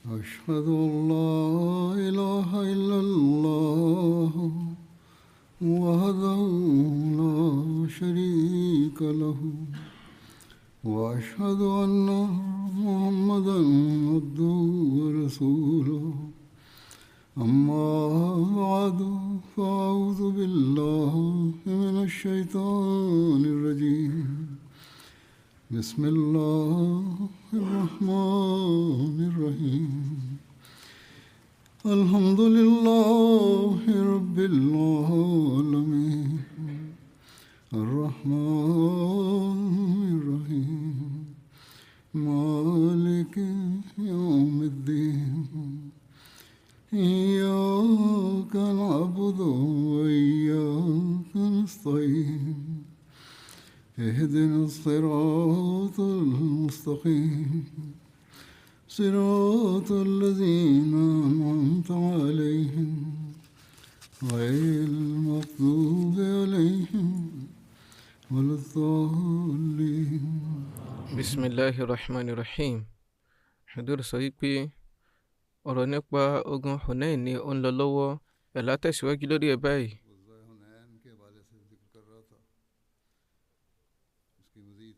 أشهد أن لا إله إلا الله وحده لا شريك له وأشهد أن محمدا عبده ورسوله أما بعد فأعوذ بالله من الشيطان الرجيم بسم الله الرحمن الرحيم الحمد لله رب العالمين الرحمن الرحيم مالك يوم الدين إياك نعبد وإياك نستعين اهدنا الصراط المستقيم صراط الذين أنعمت عليهم غير المغضوب عليهم ولا الضالين. Bismillahirrahmanirrahim. Hudur sọ wípé ọ̀rọ̀ nípa ogun Hunain ni ó ń lọ lọ́wọ́ ẹ̀ látẹ̀síwájú lórí ẹ̀ báyìí.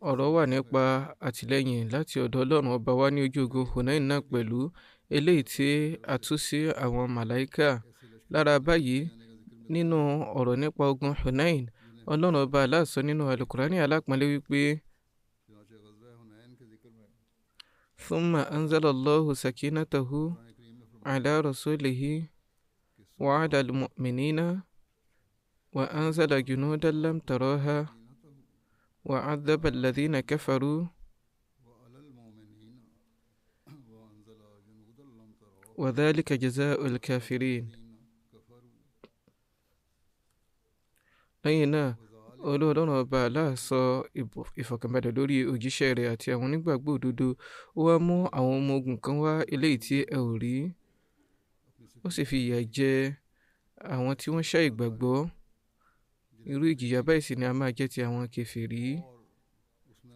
ọ̀rọ̀ wà nípa àtìlẹ́yìn láti ọ̀dọ̀ Ọlọ́run ọba wa ní ojú ogun Hunain náà pẹ̀lú eléyìí tí a tú sí àwọn màláíkà lára báyìí. Nínú ọ̀rọ̀ nípa ogun Hunain, Ọlọ́run ọba Allah sọ nínú Al-Qur'ani alápọ̀nlé wípé thumma anzala Allahu sakinatahu ala rasulihi wa ala al-mu'minina wa anzala junudan lam taraha وعذب الذين كفروا وذلك جزاء الكافرين. lẹ́yìn náà Ọlọ́run ọba Allah sọ ìfọ̀kànbalẹ̀ lórí òjíṣẹ́ rẹ̀ àti àwọn onígbàgbọ́ òdodo. Ó wá mú àwọn ọmọ ogun kan wá eléyìí tí ẹ ò rí, ó sì fi ìyà jẹ àwọn tí wọ́n ṣá ìgbàgbọ́. Irú ìjìyà báyìí sì ni a máa jẹ́ ti àwọn kèfèrí.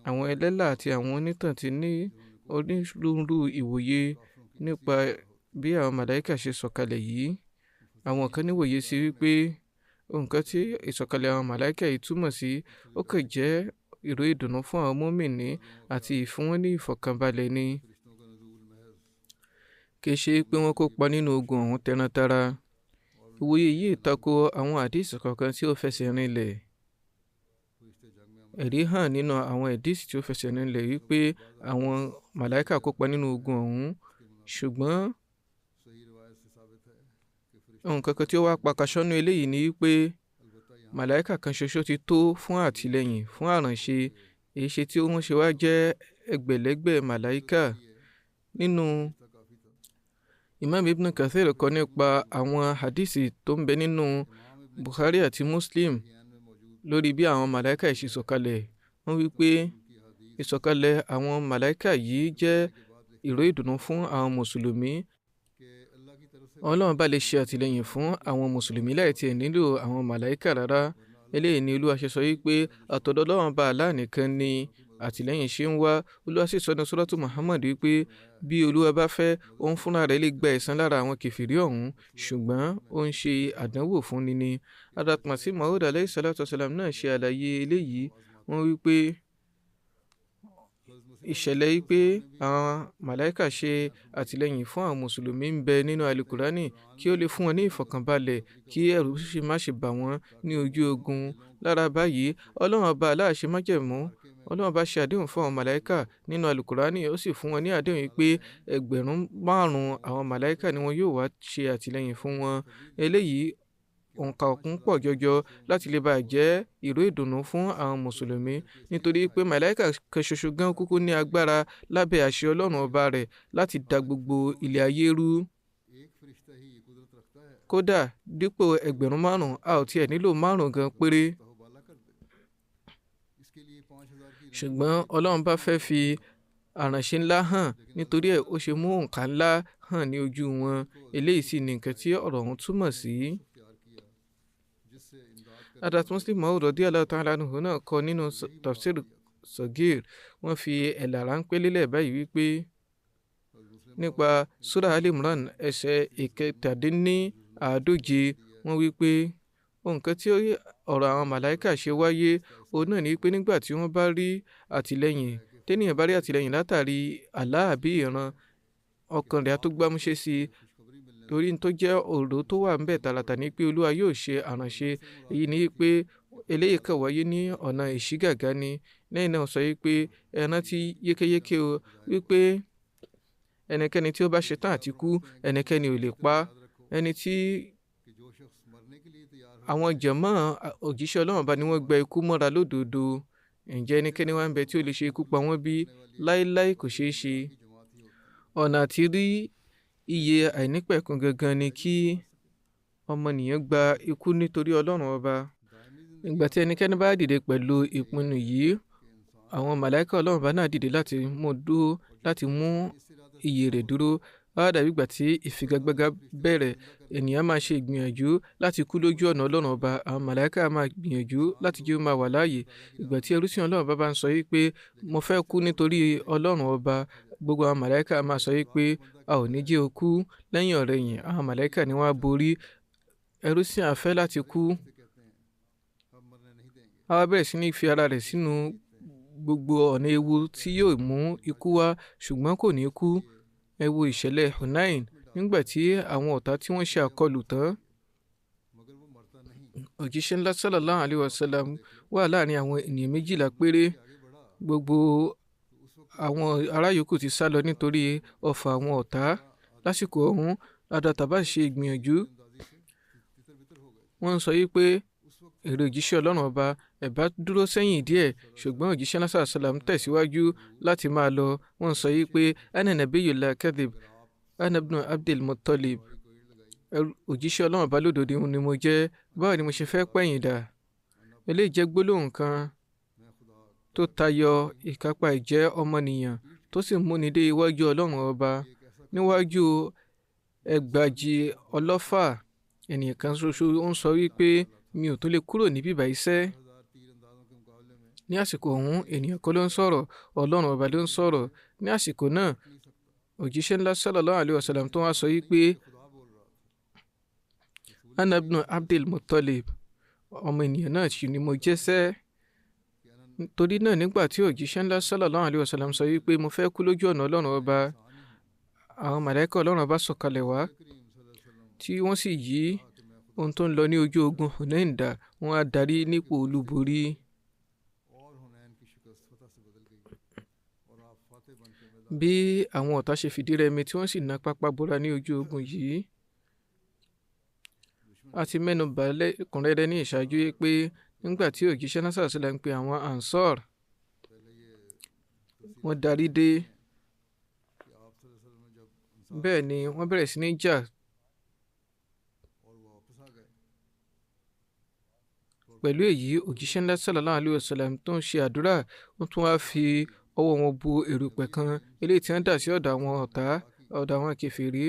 Àwọn ẹlẹ́là àti àwọn onítàn ti ní onírúurú ìwòye nípa bí àwọn màláíkà ṣe sọ̀kalẹ̀ yìí. Àwọn kan níwòye sí wípé nǹkan tí ìsọ̀kalẹ̀ àwọn màláíkà yìí túmọ̀ sí ó kàn jẹ́ ìró ìdùnnú fún àwọn mùmínì àti ìfún wọn ní ìfọ̀kànbalẹ̀ ni, kì í ṣe pé wọ́n kópa nínú ogun ọ̀hún tẹrantara. Ìwòye yìí tako àwọn àdísì kọ̀ọ̀kan tí ó fẹsẹ̀ rinlẹ̀. Ẹ̀rí hàn nínú àwọn àdísì tí ó fẹsẹ̀ rinlẹ̀ wípé àwọn màláíkà kópa nínú ogun ọ̀hún, ṣùgbọ́n nǹkan kan tí ó wá pakasọ́nù eléyìí ni wípé màláíkà kan ṣoṣo ti tó fún àtìlẹ́yìn fún àránṣe, èyí ṣe tí wọ́n ṣe wá jẹ́ ẹgbẹ̀lẹ́gbẹ̀ màláíkà. Nínú Imam Ibn Kathir kọ nípa àwọn hadisi tó ń bẹ nínú Bukhari àti Muslim lórí bí àwọn màláíkà yìí ṣe sọ̀kalẹ̀. Wọ́n wí pé ìsọ̀kalẹ̀ àwọn màláíkà yìí jẹ́ ìró ìdùnnú fún àwọn mùsùlùmí. Ọlọ́run bá lè ṣe àtìlẹ́yìn fún àwọn mùsùlùmí láì tiẹ̀ nílò àwọn màláíkà rárá. Eléyìí ni Olúwa ṣe sọ wípé àtọ̀dọ̀ Ọlọ́run bá Allah nìkan ni àtìlẹ́yìn ṣe ń wá. Olúwa sì sọ ní Suratu Muhammad wípé bí Olúwa bá fẹ́, òun fúnra rẹ̀ lè gba ẹ̀san lára àwọn kèfèrí ọ̀hún, ṣùgbọ́n ó ń ṣe àdánwò fún ni ni. Hazrat Masih Maud alayhi salatu wasalam náà ṣe àlàyé eléyìí. Wọ́n wípé ìṣẹ̀lẹ̀ wípé àwọn màláíkà ṣe àtìlẹ́yìn fún àwọn mùsùlùmí ń bẹ nínú Al-Qur'ani kí ó lè fún wọn ní ìfọ̀kànbalẹ̀, kí ẹ̀rù sì má ṣe bà wọ́n ní ojú ogun. Lára báyìí, Ọlọ́run ọba Allah ṣe májẹ̀mú. Ọlọ́run bá ṣe àdéhùn fún àwọn màláíkà nínú Al-Qur'ani, ó sì fún wọn ní àdéhùn wípé 5,000 àwọn màláíkà ni wọn yóò wá ṣe àtìlẹ́yìn fún wọn. Eléyìí òǹkà òkun pọ̀ jọjọ láti lè bàa jẹ́ ìró ìdùnnú fún àwọn mùsùlùmí, nítorí pé màláíkà kan ṣoṣo gan kúkú ní agbára lábẹ́ àṣẹ Ọlọ́run ọba rẹ̀ láti da gbogbo ilẹ̀ ayé rú. Kódà dípò 5,000, a ò tiẹ̀ nílò 5 gan péré. Ṣùgbọ́n Ọlọ́run bá fẹ́ fi àránṣe ńlá hàn, nítorí ẹ̀ ó ṣe mú òǹkà ńlá hàn ní ojú wọn. Eléyìí sì ni nǹkan tí ọ̀rọ̀ ọ̀hún túmọ̀ sí. Hazrat Muslim Maud radiyallahu ta'ala anhu náà kọ nínú tafsir Sagir, wọ́n fi ẹ̀là ráńpẹ́ lélẹ̀ báyìí wípé nípa Surah Al-Imran ẹsẹ̀ 147 wọ́n wí pé nǹkan tí ọ̀rọ̀ àwọn màláíkà ṣe wáyé òun náà ni pé nígbà tí wọ́n bá rí àtìlẹ́yìn téèyàn bá rí àtìlẹ́yìn látàrí àlá àbí ìran ọkàn rẹ̀ á tó gbámúṣé sí i torí tó jẹ́ ọ̀rọ̀ tó wà ńbẹ̀ tààràtà ní pé olúwa yóò ṣe àránṣe èyí ni pé eléyìí kàn wáyé ní ọ̀nà ìṣígàgá ni lẹ́yìn náà sọ wípé ẹ rántí yékéyéké o wípé ẹnikẹ́ni tí ó bá ṣetán àti kú ẹnikẹ́ni ò lè pa ẹni tí àwọn jàmá òjíṣẹ́ Ọlọ́run bá ní wọ́n gba ikú mọ́ra lódodo ǹjẹ́ ẹnikẹ́ni wá ń bẹ tí ó lè ṣe ikú pa wọ́n bí láéláé kò ṣeé ṣe. ọ̀nà àti rí iye àìnípẹ̀kun gangan ni kí ọmọnìyàn gba ikú nítorí Ọlọ́run ọba. ìgbà tí ẹnikẹ́ni bá dìde pẹ̀lú ìpinnu yìí àwọn màláíkà Ọlọ́run bá náà dìde láti mú iyè rẹ̀ dúró. Á dàbí ìgbà tí ìfigagbága bẹ̀rẹ̀ ènìyàn máa ṣe ìgbìyànjú láti kú lójú ọ̀nà Ọlọ́run ọba àwọn màláíkà máa gbìyànjú láti jẹ́ ó máa wà láàyè. ìgbà tí ẹrúsìn Ọlọ́run ọba bá ń sọ wípé mo fẹ́ kú nítorí Ọlọ́run ọba gbogbo àwọn màláíkà máa sọ wípé a ò ní jẹ́ ó kú. lẹ́yìn ọ̀rẹ̀yìn àwọn màláíkà ni wọ́n á borí ẹrúsìn àfẹ́ láti kú. a wá bẹ̀rẹ̀ sí ní fi ara rẹ̀ sínú gbogbo ọ̀nà ewu tí yóò mú ikú wá ṣùgbọ́n kò ní kú. ẹ wo ìṣẹ̀lẹ̀ Hunain nígbà tí àwọn ọ̀tá tí wọ́n ṣe àkọlù tán òjíṣẹ́ ńlá sallallahu alaihi wasallam wà láàrin àwọn ènìyàn 12 péré. gbogbo àwọn ará yòókù ti sá lọ nítorí ọfà àwọn ọ̀tá. lásìkò ọ̀hún adataba ṣe ìgbìyànjú wọ́n ń sọ yí pé èrè òjíṣẹ́ Ọlọ́run ọba ẹ bá dúró sẹ́yìn díẹ̀ ṣùgbọ́n òjíṣẹ́ ńlá sallallahu alaihi wasallam tẹ̀síwájú láti máa lọ. wọ́n ń sọ yí pé ana nabiyyun la kadhib ana ibnu Abdil Muttalib òjíṣẹ́ Ọlọ́run ọba lódodo ni mo jẹ́ báwo ni mo ṣe fẹ́ pẹ̀yìn dà. eléyìí jẹ́ gbólóhùn kan tó tayọ ìkápá ìjẹ́ ọmọnìyàn tó sì múni dé iwájú Ọlọ́run ọba níwájú ẹgbàjì ọlọ́fà ènìyàn kan ṣoṣo ó ń sọ wípé mi ò tó lè kúrò níbí báyìí sẹ́. ní àsìkò ọ̀hún ènìyàn kọ́ ló ń sọ̀rọ̀ Ọlọ́run ọba ló ń sọ̀rọ̀. ní àsìkò náà òjíṣẹ́ ńlá sallallahu alaihi wasallam tó wá sọ wípé ana ibnu Abdil Muttalib ọmọ ènìyàn náà sì ni mo jẹ́ sẹ́. torí náà nígbà tí òjíṣẹ́ ńlá sallallahu alaihi wasallam sọ wípé mo fẹ́ kú lójú ọ̀nà Ọlọ́run ọba àwọn màláíkà Ọlọ́run ọba sọ̀kalẹ̀ wá tí wọ́n sì yí ohun tó ń lọ ní ojú ogun Hunain dà wọ́n á darí nípò olúborí. bí àwọn ọ̀tá ṣe fìdí rẹmi tí wọ́n sì ná pápá bora ní ojú ogun yìí a ti mẹ́nu bà lẹ́kùnrẹ́rẹ́ ní ìṣáájú pé nígbà tí òjíṣẹ́ náà sàṣẹlẹ̀ ń pe àwọn Ansar wọ́n darí dé bẹ́ẹ̀ ni wọ́n bẹ̀rẹ̀ sí ní jà pẹ̀lú èyí òjíṣẹ́ ńlá sallallahu alaihi wasallam tó ń ṣe àdúrà wọ́n tún wá fi ọwọ́ wọn bu erùpẹ̀ kan eléyìí tí wọ́n dà sí ọ̀dọ̀ àwọn ọ̀tá ọ̀dọ̀ àwọn kèfèrí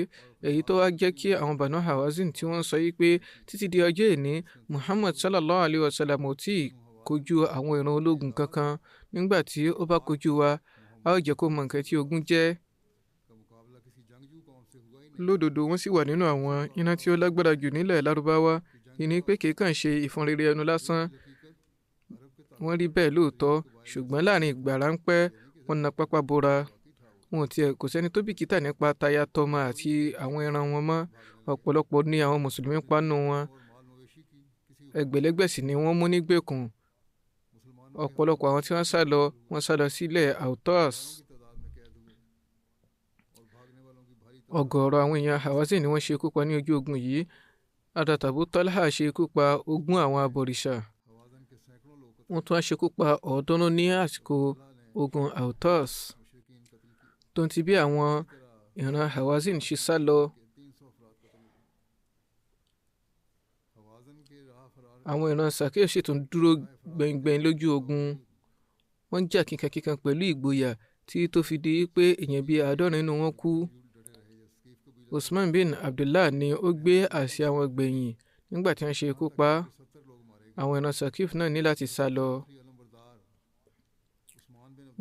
èyí tó wá jẹ́ kí àwọn Banu Hawazin tí wọ́n sọ yí pé títí di ọjọ́ ìní Muhammad sallallahu alaihi wasallam ò tí ì kojú àwọn ìran ológun kankan nígbà tí ó bá kojú wa a ó jẹ́ kó mọ nǹkan tí ogun jẹ́. lódodo wọ́n sì wà nínú àwọn iná tí ó lágbára jù nílẹ̀ Lárúbáwá ìní pé kì í kàn ṣe ìfúnrere ẹnu lásán wọ́n rí bẹ́ẹ̀ lóòótọ́ ṣùgbọ́n láàrin ìgbà ráńpẹ́ wọ́n na pápá bora wọn ò tiẹ̀ kò sẹ́ni tó bìkítà nípa táyà tọmọ àti àwọn ẹran wọn mọ́ ọ̀pọ̀lọpọ̀ ní àwọn mùsùlùmí pánú wọn ẹgbẹ̀lẹ́gbẹ̀ sì ni wọ́n mú nígbèkùn ọ̀pọ̀lọpọ̀ àwọn tí wọ́n sá lọ sílẹ̀ Autos ọ̀gọ̀ọ̀rọ̀ àwọn èèyàn Hawazin ni wọ́n ṣe ikú pa ní ojú ogun yìí Abu Talha ṣe ikú pa 20 àwọn abọ̀rìṣà wọ́n tún á ṣe ikú pa 300 ní àsìkò ogun Autos tó ń ti bí àwọn ìran Hawazin ṣe sá lọ. àwọn ìran Saqif sì tún dúró gbẹ̀ngbẹ̀ng lójú ogun wọ́n jà kíkankíkan pẹ̀lú ìgboyà tí tó fi di pé èèyàn bíi 70 nínú wọn kú. Usman bin Abdullah ni ó gbé àsíá wọn gbẹ̀yìn nígbà tí wọ́n ṣe ikú pa àwọn ìran Saqif náà ní láti sá lọ.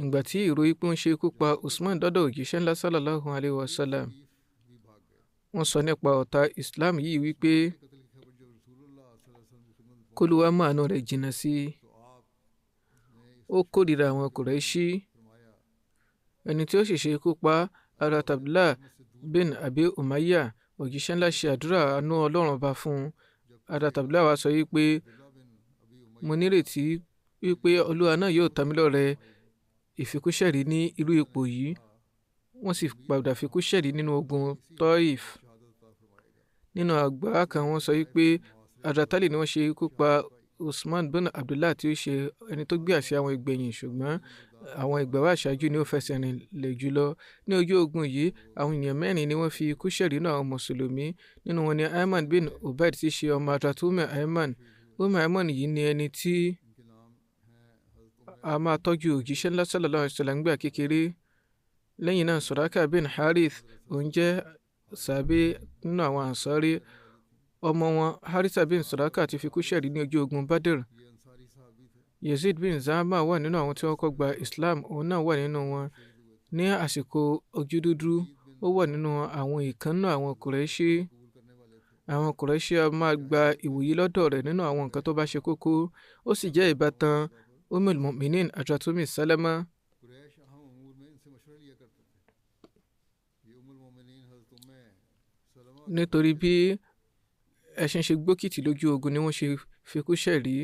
ìgbà tí ìró ipò ń ṣe ikú pa Usman dọ́dọ̀ òjíṣẹ́ ńlá sallallahu alayhi wa sallam, wọ́n sọ nípa ọ̀tá Islam yìí wípé kólúwa máàánú rẹ̀ jìnnà sí i. Ó kórìíra àwọn Kùrẹ́ṣí. Ẹni tí ó sì ṣe ikú pa Hazrat Abdullah bin Abi Umayya, òjíṣẹ́ ńlá ṣe àdúrà àánú Ọlọ́run ọba fún un. Hazrat Abdullah wá sọ wípé mo nírètí wípé Olúwa náà yóò ta mí lọ́rẹ ìfikúṣẹ̀rí ní irú ipò yìí. Wọ́n sì padà fikúṣẹ̀rí nínú ogun Taif. Nínú àgbá kan wọ́n sọ wípé Hazrat Ali ni wọ́n ṣe ikú pa Usman bin Abdullah tí ó ṣe ẹni tó gbé àṣẹ àwọn ìgbẹ̀yìn, ṣùgbọ́n àwọn ìgbàwá àṣáájú ni ó fẹsẹ̀ rinlẹ̀ jùlọ. Ní ojú ogun yìí, àwọn ènìyàn 4 ni wọ́n fi ikú ṣẹ̀rí nínú àwọn mùsùlùmí. Nínú wọn ni Ayman bin Ubaid tí ṣe ọmọ Hazrat Ayman. Ayman yìí ni ẹni tí a máa tọ́jú òjíṣẹ́ ńlá sallallahu alaihi wasallam nígbà kékeré. Lẹ́yìn náà Suraka bin Harith, òun jẹ́ sàbí nínú àwọn Ansari. Ọmọ wọn Haritha bin Suraka ti fi ikú ṣẹ̀rí ní ojú ogun Badr. Yazid bin Zama wà nínú àwọn tí wọ́n kọ́ gba Islam, òun náà wà nínú wọn. Ní àsìkò ojú dúdú, ó wà nínú àwọn ìkànnà àwọn Kùrẹ́ṣí. Àwọn Kùrẹ́ṣí a máa gba ìwòye lọ́dọ̀ rẹ̀ nínú àwọn nǹkan tó bá ṣe kókó. Ó sì jẹ́ ìbátan Ummul Mu'minin Hazrat Ummu Salama. Nítorí bí ẹṣin ṣe gbókìtì lójú ogun ni wọ́n ṣe fikú ṣẹ̀rí.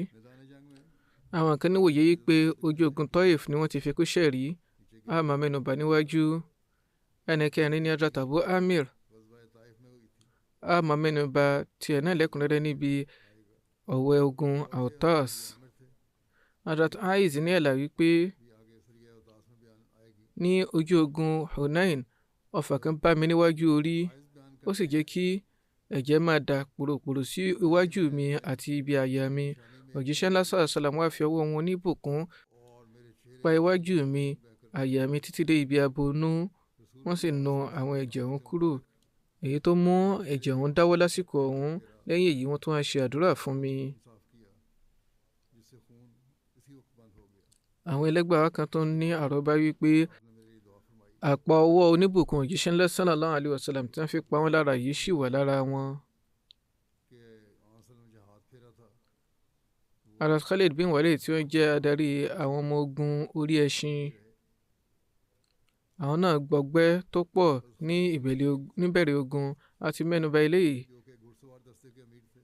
Àwọn kan níwòye yìí pé ojú ogun Taif ni wọ́n ti fikú ṣẹ̀rí. A máa mẹ́nubà níwájú. Ẹni kẹrin ni Hazrat Abu Amir. A máa mẹ́nubà tiẹ̀ náà lẹ́kùnrẹ́rẹ́ níbi ọ̀wẹ́ ogun Autas. Hazrat Aiz ní ẹ̀là wípé ní ojú ogun Hunain, ọfà kan bá mi níwájú orí, ó sì jẹ́ kí ẹ̀jẹ̀ máa dà pòròpòrò sí iwájú mi àti ibi àyà mi. Òjíṣẹ́ ńlá sallallahu alaihi wasallam wá fi ọwọ́ wọn oníbùkún pa iwájú mi, àyà mi títí dé ibi abonú. Wọ́n sì nu àwọn ẹ̀jẹ̀ ọ̀hún kúrò, èyí tó mú ẹ̀jẹ̀ ọ̀hún dáwọ́ lásìkò ọ̀hún. Lẹ́yìn èyí wọ́n tún wá ṣe àdúrà fún mi. Àwọn ẹlẹ́gbàá kan tó ní àrọ́bá wípé àpá ọwọ́ oníbùkún òjíṣẹ́ ńlá sallallahu alaihi wasallam tí wọ́n fi pa wọ́n lára yìí ṣì wà lára wọn. Hazrat Khalid bin Walid tí wọ́n jẹ́ adarí àwọn ọmọ ogun orí ẹṣin, àwọn náà gbọgbẹ́ tó pọ̀ ní níbẹ̀rẹ̀ ogun. A ti mẹ́nuba eléyìí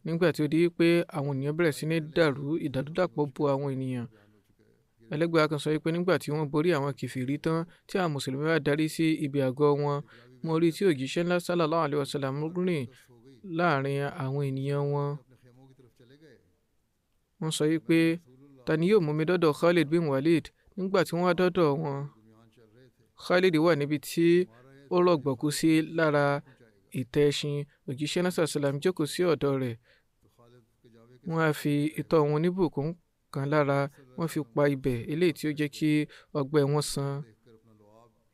nígbà tí ó di pé àwọn ènìyàn bẹ̀rẹ̀ sí ní ìdàrúdàpọ̀ bo àwọn ènìyàn. Ẹlẹ́gbàá kan sọ wípé nígbà tí wọ́n borí àwọn kìfìrí tán tí àwọn mùsùlùmí wá darí sí ibi àgọ́ wọn, mo rí tí òjíṣẹ́ ńlá sallallahu alaihi wasallam rìn láàrin àwọn ènìyàn wọn. Wọ́n sọ wípé ta ni yóò mú mi dọ́dọ̀ Khalid bin Walid? Nígbà tí wọ́n wá dọ́dọ̀ wọn, Khalid wà níbi tí ó rọ̀gbọ̀kú sí lára ìtẹ́ ẹṣin. Òjíṣẹ́ ńlá sallallahu alaihi wasallam jókòó sí ọ̀dọ̀ rẹ̀. Wọ́n á fi ìtọ́ wọn oníbùkún kan lára, wọ́n fi pa ibẹ̀, eléyìí tí ó jẹ́ kí ọgbẹ́ wọn sàn.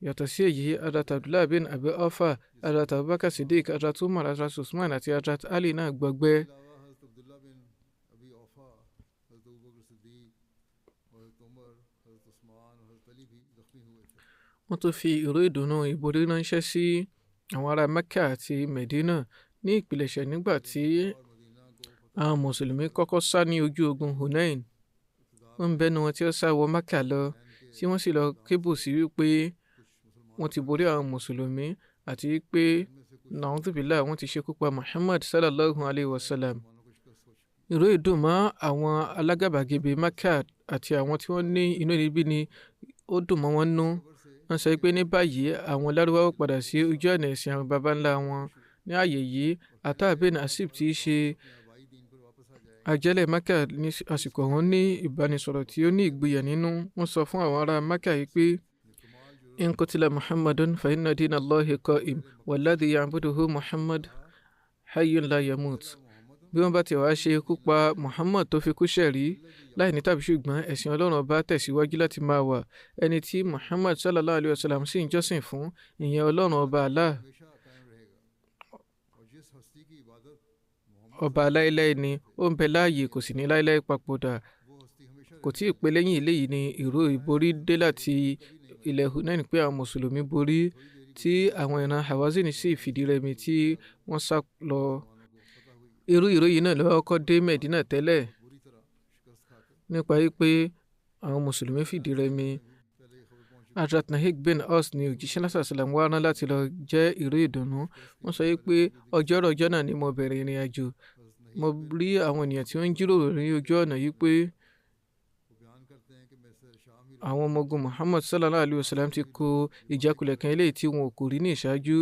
Yàtọ̀ sí èyí, Hazrat Abdullah bin Abi Awfa, Hazrat Abubakar Siddiq, Hazrat Umar, Hazrat Usman àti Hazrat Ali náà gbọgbẹ́. Wọ́n tún fi ìró ìdùnnú ìborí ránṣẹ́ sí àwọn ará Mecca àti Medina. Ní ìpilẹ̀ṣẹ̀ nígbà tí àwọn mùsùlùmí kọ́kọ́ sá ní ojú ogun Hunain, wọ́n ń bẹ́nu wọn tí ó sá wọ Mecca lọ, tí wọ́n sì lọ kébù sí wípé wọ́n ti borí àwọn mùsùlùmí àti wípé nàúdùbílà wọ́n ti ṣekú pa Muhammad sallallahu alaihi wasallam. Ìró ìdùn mọ́ àwọn alágàbàgebè Mecca àti àwọn tí wọ́n ní inú níbí ni ó dùn mọ́ wọn nú. Wọ́n sọ pé ní báyìí àwọn Lárúbáwá padà sí ojú ọ̀nà ẹ̀sìn àwọn baba ńlá wọn. Ní ààyè yìí, Ata bin Asib tí í ṣe ajẹ́lẹ̀ Mecca ní àsìkò wọn ní ìbánisọ̀rọ̀ tí ó ní ìgboyà nínú. Wọ́n sọ fún àwọn ará Mecca yìí pé in qutila Muhammadun fa inna dina Allahi qa'im walladhi ya'buduhu Muhammad hayyun la yamut. Bí wọ́n bá ti wá ṣe ikú pa Muhammad tó fi kú ṣẹ̀rí, láì ní tàbí ṣùgbọ́n ẹ̀sìn Ọlọ́run ọba tẹ̀síwájú láti máa wà. Ẹni tí Muhammad sallallahu alaihi wasallam sì ń jọ́sìn fún, ìyẹn Ọlọ́run ọba Allah, ọba láéláé ni, ó ń bẹ láàyè, kò sì ní láéláé papòdà. kò tí ì pẹ́ lẹ́yìn eléyìí ni ìró ìborí dé láti ilẹ̀ Hunain pé àwọn mùsùlùmí borí tí àwọn ìran Hawazin sì fìdí rẹmi tí wọ́n sá lọ. Irú ìró yìí náà ló kọ́kọ́ dé Medina tẹ́lẹ̀ nípa wípé àwọn mùsùlùmí fìdí rẹmi. Hazrat Nahik bin Aus ni òjíṣẹ́ náà sàlám wá rán láti lọ jẹ́ ìró ìdùnnú. Wọ́n sọ wípé ọjọ́ náà ni mo bẹ̀rẹ̀ ìrìn àjò. Mo rí àwọn ènìyàn tí wọ́n ń jíròrò ní ojú ọ̀nà yìí pé àwọn ọmọ ogun Muhammad sallallahu alayhi wa sallam ti kó ìjákulẹ̀ kan eléyìí tí wọn kò rí ní ìṣáájú.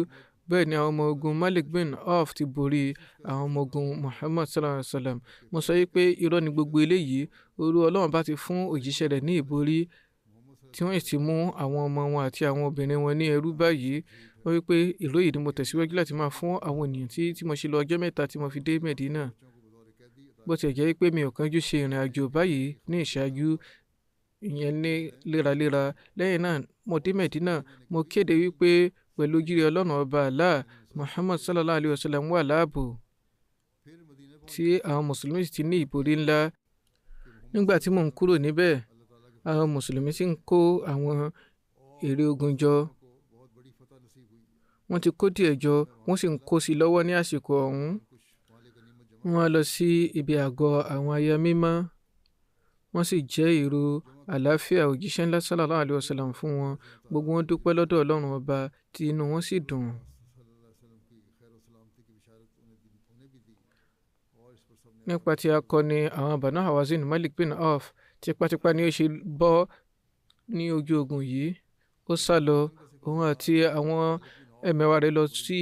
Bẹ́ẹ̀ ni àwọn ọmọ ogun Malik bin Auf ti borí àwọn ọmọ ogun Muhammad sallallahu alayhi wa sallam. Mo sọ wípé irọ́ ni gbogbo eléyìí. Olú Ọlọ́run bá ti fún òjíṣẹ́ rẹ̀ ní ìborí tí wọ́n sì mú àwọn ọmọ wọn àti àwọn obìnrin wọn ní ẹrú báyìí. Wọ́n wípé ìró yìí ni mo tẹ̀síwájú láti máa fún àwọn ènìyàn tí mo ṣe lọ ọjọ́ mẹ́ta tí mo fi dé Medina. Bó ti jẹ́ pé mi ò kánjú ṣe ìrìn àjò báyìí ní ìṣáájú, ìyẹn ní léraléra. Lẹ́yìn náà mo dé Medina, mo kéde wípé pẹ̀lú jíire Ọlọ́run ọba Allah, Muhammad sallallahu alayhi wa sallam wà láàbò tí àwọn mùsùlùmí sì ti ní ìborí ńlá. Nígbà tí mò ń kúrò níbẹ̀, àwọn mùsùlùmí sì ń kó àwọn èrè ogun jọ. Wọ́n ti kó díẹ̀ jọ, wọ́n sì ń kó sí lọ́wọ́ ní àsìkò ọ̀hún. Wọ́n á lọ sí ibi àgọ́ àwọn aya mímọ́, wọ́n sì jẹ́ ìró àlàáfíà òjíṣẹ́ ńlá sallallahu alayhi wa sallam fún wọn. Gbogbo wọn dúpẹ́ lọ́dọ̀ Ọlọ́run ọba tí inú wọn sì dùn. Nípa tí akọni àwọn Banu Hawazin Malik bin Auf, tipátipá ni ó ṣe bọ́ ní ojú ogun yìí. Ó sá lọ, òun àti àwọn ẹmẹ̀wà rẹ̀ lọ sí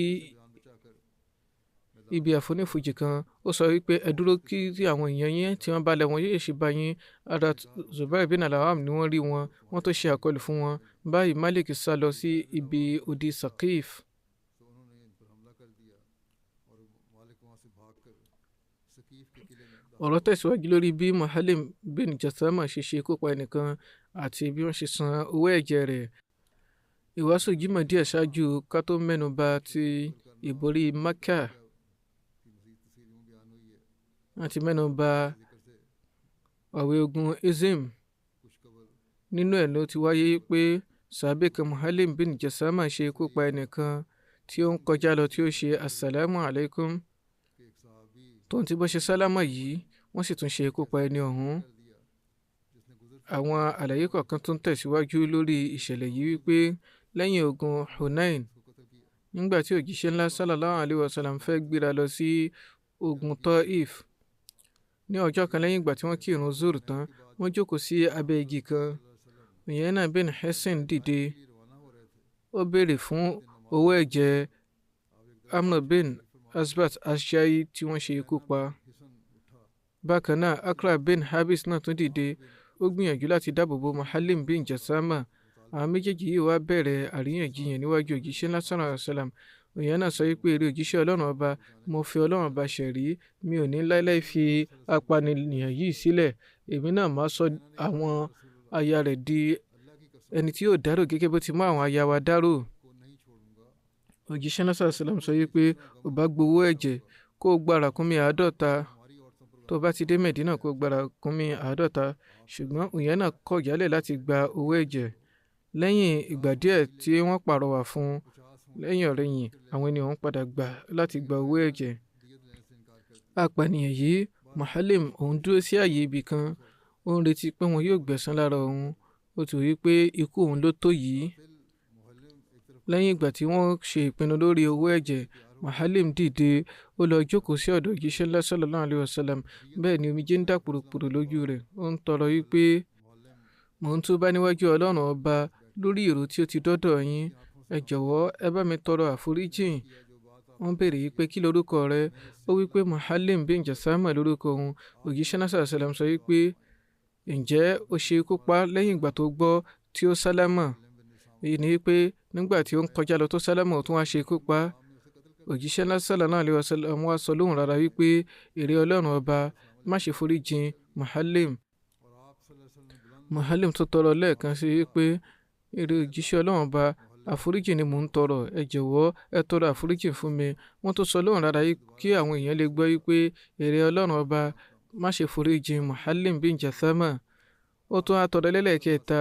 ibi àfonífojì kan. Ó sọ wípé ẹ dúró kí àwọn èèyàn yín tí wọ́n bá lẹ̀ wọ́n yóò ṣe bá yín. Hazrat Zubair bin Al-Awwam ni wọ́n rí wọn, wọ́n tó ṣe àkọlù fún wọn. Báyìí Malik sá lọ sí ibi odi Saqif. Ọ̀rọ̀ tẹ̀síwájú lórí bí Muhallim bin Jathama ṣe ṣe kópa ẹnìkan àti bí wọ́n ṣe san owó ẹ̀jẹ̀ rẹ̀. Ìwàásù jímọ̀ díẹ̀ ṣáájú ká tó mẹ́nu bà ti ìborí Makkah. Àti mẹ́nu bà àwẹ̀ ogun Izim. Nínú ẹ̀ ló ti wáyé pé sàhábé kan Muhallim bin Jathama ṣe kópa ẹnìkan tí ó ń kọjá lọ tí ó ṣe assalamu alaikum. Tóun ti bó ṣe sálámà yìí, wọ́n sì tún ṣe kópa ẹni ọ̀hún. Àwọn àlàyé kọ̀ọ̀kan tún tẹ̀síwájú lórí ìṣẹ̀lẹ̀ yìí wípé lẹ́yìn ogun Hunain, nígbà tí òjíṣẹ́ ńlá sallallahu alayhi wa sallam fẹ́ gbéra lọ sí ogun Taif, ní ọjọ́ kan lẹ́yìn ìgbà tí wọ́n kírun zuhr tán, wọ́n jókòó sí abẹ́ igi kan. Uyayna bin Hisn dìde, ó béèrè fún owó ẹ̀jẹ̀ Amr bin Asbat Ashja'i tí wọ́n ṣe ikú pa. Bákan náà Akra bin Habis náà tún dìde, ó gbìyànjú láti dáàbò bo Muhallim bin Jathama. Àwọn méjèèjì yìí wá bẹ̀rẹ̀ àríyànjiyàn níwájú òjíṣẹ́ ńlá sallallahu alayhi wa sallam. Uyayna sọ wípé eré òjíṣẹ́ Ọlọ́run ọba, mo fi Ọlọ́run ọba ṣẹ̀rí, mi ò ní láíláí fi apanìyàn yìí sílẹ̀. Èmi náà máa sọ àwọn aya rẹ̀ di ẹni tí yóò dárò gẹ́gẹ́ bó ti mú àwọn aya wa dárò. Òjíṣẹ́ náà sallallahu alayhi wa sallam sọ wípé ó bá gbowó ẹ̀jẹ̀ kó gba ràkúnmí 50. Tó bá ti dé Medina kó gba ràkúnmí 50. Ṣùgbọ́n Uyayna kọ̀ jálẹ̀ láti gba owó ẹ̀jẹ̀. Lẹ́yìn ìgbà díẹ̀ tí wọ́n pàrọwà fún, lẹ́yìn ọ̀rẹ̀yìn àwọn ènìyàn padà gbà láti gba owó ẹ̀jẹ̀. Apànìyàn yìí, Muhallim, òun dúró sí ààyè ibì kan, ó ń retí pé wọn yóò gbẹ̀san lára òun. Ó ti rí pé ikú òun ló tó yìí. Lẹ́yìn ìgbà tí wọ́n ṣe ìpinnu lórí owó ẹ̀jẹ̀, Muhallim dìde, ó lọ jókòó sí ọ̀dọ̀ òjíṣẹ́ ńlá sallallahu alayhi wa sallam. Bẹ́ẹ̀ ni omijé ń dà pòròpòrò lójú rẹ̀. Ó ń tọrọ wípé mò ń túbá níwájú Ọlọ́run ọba lórí ìró tí ó ti dọ́dọ̀ yín. Ẹ jọ̀wọ́ ẹ bá mi tọrọ àforíjìn. Wọ́n béèrè wípé kí lorúkọ rẹ? Ó wípé Muhallim bin Jathama lórúkọ òun. Òjíṣẹ́ náà sallallahu alayhi wa sallam sọ wípé ǹjẹ́ ó ṣe ikú pa lẹ́yìn ìgbà tó gbọ́ tí ó sálámà? Èyí ni wípé nígbà tí ó ń kọjá lọ tó sálámà ó tún wá ṣe ikú pa. Òjíṣẹ́ náà sallallahu alayhi wa sallam wá sọ lóhùn rárá wípé èrè Ọlọ́run ọba, má ṣe foríjìn Muhallim. Muhallim tó tọrọ lẹ́ẹ̀kan sí wípé èrè òjíṣẹ́ Ọlọ́run ọba, àforíjìn ni mò ń tọrọ, ẹ jọ̀wọ́ ẹ tọrọ àforíjìn fún mi. Wọ́n tó sọ lóhùn rárá kí àwọn èèyàn lè gbọ́ wípé èrè Ọlọ́run ọba, má ṣe foríjìn Muhallim bin Jathama. ó tún á tọrọ lẹ́lẹ́kẹta.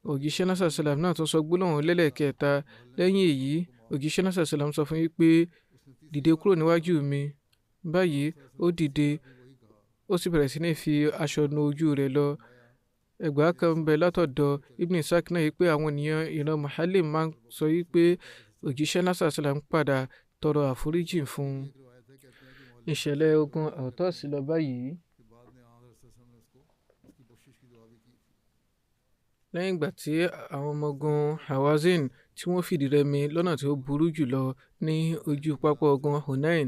Òjíṣẹ́ náà sàlám náà tún sọ gbólóhùn lẹ́lẹ́kẹta. Lẹ́yìn èyí òjíṣẹ́ náà sàlám sọ fún yín pé dìde kúrò níwájú mi. Báyìí ó dìde ó sì bẹ̀rẹ̀ sí ní fi aṣọ nu ojú rẹ̀ lọ. Ẹgbàá kan ń bẹ látọ̀dọ̀ Ibn Ishaq náà yìí pé àwọn ènìyàn ìran Muhallim máa ń sọ yìí pé òjíṣẹ́ náà sàlám padà tọrọ àforíjì fún un. Ìṣẹ̀lẹ̀ ogun Autas lọ báyìí. Lẹ́yìn ìgbà tí àwọn ọmọ ogun Hawazin tí wọ́n fìdí rẹmi lọ́nà tí ó burú jùlọ ní ojú pápá ogun Hunain,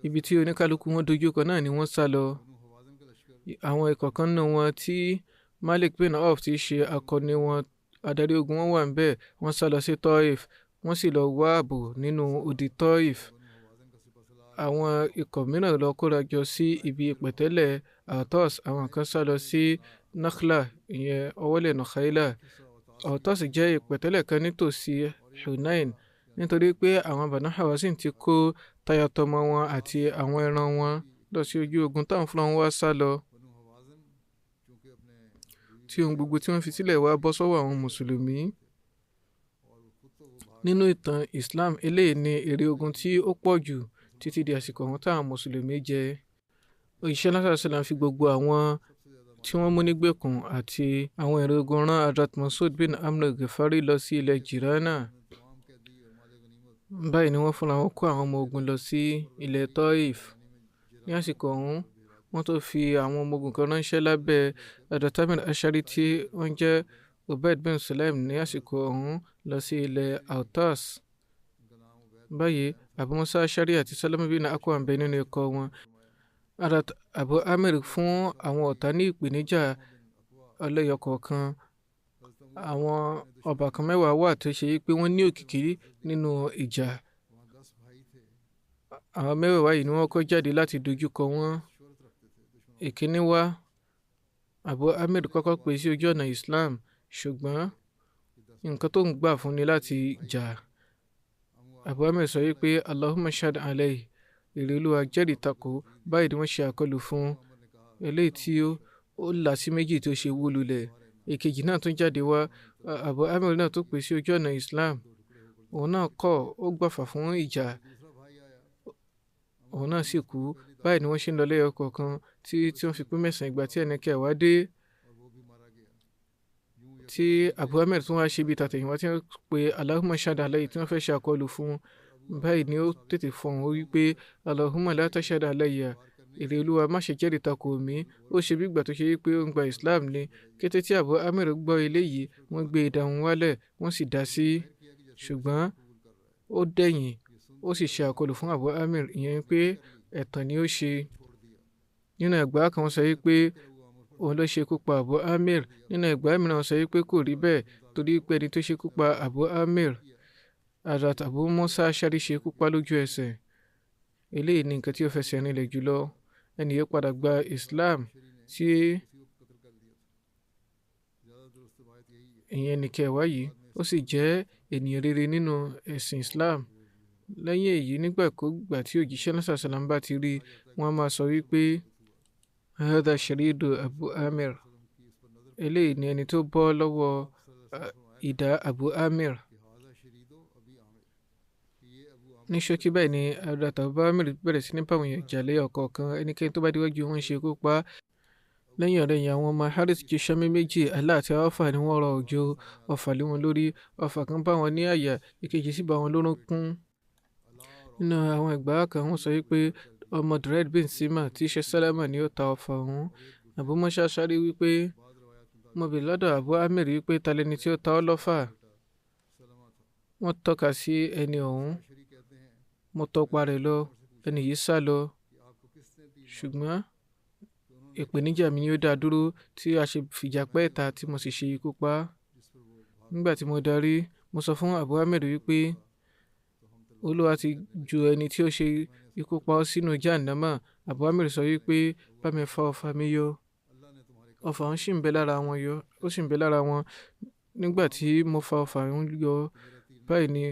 ibi tí oníkálukú wọn dojúkọ náà ni wọ́n sá lọ. Àwọn ikọ̀ kan nínú wọn tí Malik bin Auf ti ṣe akọni wọn, adarí ogun wọn wà níbẹ̀, wọ́n sá lọ sí Taif, wọ́n sì lọ wá ààbò nínú odi Taif. Àwọn ikọ̀ mìíràn lọ kóra jọ sí ibi pẹ̀tẹ́lẹ̀ Autas, àwọn kan sá lọ sí Nakhla, ìyẹn ọwọ́lẹ̀ Nokhaila. Autas jẹ́ ìpẹ̀tẹ́lẹ̀ kan nítòsí Hunain nítorí pé àwọn Banu Hawazin ti kó tayatọmọ wọn àti àwọn ẹran wọn lọ sí ojú ogun táwọn fúnra wọn wá sá lọ. Tí ohun gbogbo tí wọ́n fi sílẹ̀ wá bọ́ sọ́wọ́ àwọn mùsùlùmí. Nínú ìtàn Islam, eléyìí ni èrè ogun tí ó pọ̀ jù títí di àsìkò àwọn táwọn mùsùlùmí jẹ. Òjíṣẹ́ náà sàlám fi gbogbo àwọn tí wọ́n mú nígbèkùn àti àwọn èrè ogun rán Hazrat Masud bin Amr Ghifari lọ sí ilẹ̀ Jirana. Báyìí ni wọ́n fúnra wọn kó àwọn ọmọ ogun lọ sí ilẹ̀ Taif. Ní àsìkò ọ̀hún wọ́n tó fi àwọn ọmọ ogun kan ránṣẹ́ lábẹ́ Hazrat Amir Ashari tí wọ́n jẹ́ Ubaid bin Sulaim ní àsìkò ọ̀hún lọ sí ilẹ̀ Autas. Báyìí Abu Musa Ashari àti Salama bin Akwa ń bẹ nínú ikọ̀ wọn. Hazrat Abu Amir fún àwọn ọ̀tá ní ìpèníjà ọlẹ́yọkọ̀ọ̀kan. Àwọn ọbàkan mẹ́wàá wà tó ṣe pé wọ́n ní òkìkí nínú ìjà. Àwọn mẹ́wàá yìí ni wọ́n kọ́ jáde láti dojúkọ wọn. Ìkíní wá, Abu Amir kọ́kọ́ pè sí ojú ọ̀nà Islam, ṣùgbọ́n nǹkan tó ń gbà fún ni láti jà. Abu Amir sọ wípé Allahumma shahid alayhi, èrè Olúwa jẹ́rìí tako. Báyìí ni wọ́n ṣe àkọlù fún eléyìí tí ó là sí méjì tó ṣe wó lulẹ̀. Èkejì náà tún jáde wá, Abu Amir náà tó pè sí ojú ọ̀nà Islam. Òun náà kọ̀, ó gbàfà fún ìjà. Òun náà sì kú. Báyìí ni wọ́n ṣe ń lọ lẹ́yọ kọ̀ọ̀kan tí wọ́n fi pín mẹ́sàn-án. Ìgbà tí ẹni kẹwàá dé, tí Abu Amir tún wá ṣe bí tàtẹ̀yìnwá tí wọ́n pe Allahumma shahid alayhi tí wọ́n fẹ́ ṣe àkọlù fún. Báyìí ni ó tètè fọhùn wípé Allahumma la tashhad alayya, èrè Olúwa má ṣe jẹ́rìí tako mi. Ó ṣe bí ìgbà tó ṣe wípé ó ń gba Islam ni. Kété tí Abu Amir gbọ́ eléyìí, wọ́n gbé ìdáhùn wálẹ̀, wọ́n sì dá sí. Ṣùgbọ́n ó dẹ̀yìn, ó sì ṣe àkọlù fún Abu Amir, ìyẹn pé ẹ̀tàn ni ó ṣe. Nínú ẹgbàá kan wọ́n sọ wípé òun ló ṣekú pa Abu Amir. Nínú ẹgbàá mìíràn wọ́n sọ wípé kò rí bẹ́ẹ̀ torí pé ẹni tó ṣekú pa Abu Amir, Hazrat Abu Musa Ashari ṣekú pa lójú ẹsẹ̀. Eléyìí ni nǹkan tí ó fẹsẹ̀ rinlẹ̀ jùlọ. Ẹni yóò padà gba Islam tí ìyẹn ní kẹwàá yìí, ó sì jẹ́ ènìyàn rere nínú ẹ̀sìn Islam. Lẹ́yìn èyí, nígbàkúgbà tí òjíṣẹ́ náà sàlám bá ti rí, wọ́n máa sọ wípé hadha sharidu Abu Amir, eléyìí ni ẹni tó bọ́ lọ́wọ́ idà Abu Amir. Ní ṣókí báyìí ni Hazrat Abu Amir bẹ̀rẹ̀ sí ní báwọn èèyàn jà lẹ́yọ kọ̀ọ̀kan. Ẹnikẹ́ni tó bá díwájú wọn ṣe kó pa. Lẹ́yìn ọ̀rẹ́yìn àwọn ọmọ Harith ju Ṣámí méjì, Alá àti Awfa ni wọ́n rọ òjò ọfà lé wọn lórí. Ọfà kan bá wọn ní àyà, ìkejì sì bá wọn lórúnkún. Nínú àwọn ẹgbàá kan wọ́n sọ wípé ọmọ Durayd bin Sima tí í ṣe Salama ni ó ta ọfà ọ̀hún. Abu Musa Ashari wípé mo bèèrè lọ́dọ̀ Abu Amir wípé ta lẹni tí ó ta ọ́ lọ́fà. Wọ́n tọ́ka sí ẹni ọ̀hún. Mo tọpa rẹ̀ lọ, ẹni yìí sá lọ. Ṣùgbọ́n ìpèníjà mi ni ó dá dúró tí a ṣe fìjà pẹ́ ìta tí mo sì ṣe ikú pa. Nígbà tí mo darí, mo sọ fún Abu Amir wípé Olúwa ti ju ẹni tí ó ṣe ikú pa ọ́ sínú Jahannama. Abu Amir sọ wípé bá mi fa ọfà mi yọ. Ọfà ọ̀hún sì ń bẹ lára wọn yọ, ó sì ń bẹ lára wọn. Nígbà tí mo fa ọfà ọ̀hún yọ, báyìí ni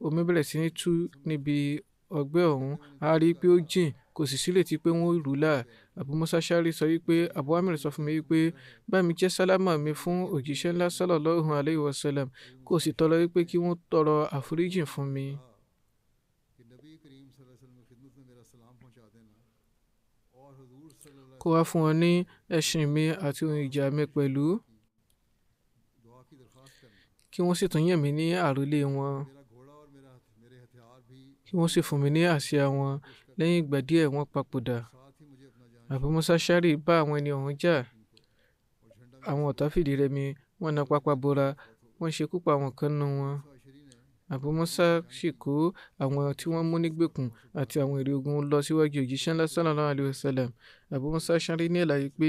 omi bẹ̀rẹ̀ sí ní tú níbi ọgbẹ́ ọ̀hún. A rí i pé ó jìn, kò sì sílẹ̀ tí pé wọ́n rù ú là. Abu Musa Ash'ari sọ wípé Abu Amir sọ fún mi wípé bá mi jẹ́ sálámà mi fún òjíṣẹ́ ńlá sallallahu alayhi wa sallam kó sì tọrọ wípé kí wọ́n tọrọ àforíjì fún mi. Kó wá fún wọn ní ẹṣin mi àti ohun ìjà mi pẹ̀lú, kí wọ́n sì tún yàn mí ní àrólé wọn, kí wọ́n sì fún mi ní àsíá wọn. Lẹ́yìn ìgbà díẹ̀ wọ́n papòdà. Abu Musa Ash'ari bá àwọn ẹni ọ̀hún jà. Àwọn ọ̀tá fìdí rẹmi, wọ́n na pápá bora, wọ́n ṣekú pa àwọn kan nínú wọn. Abu Musa sì kó àwọn tí wọ́n mú nígbèkùn àti àwọn èrè ogun lọ síwájú òjíṣẹ́ ńlá sallallahu alayhi wa sallam. Abu Musa Ash'ari ní àlàyé pé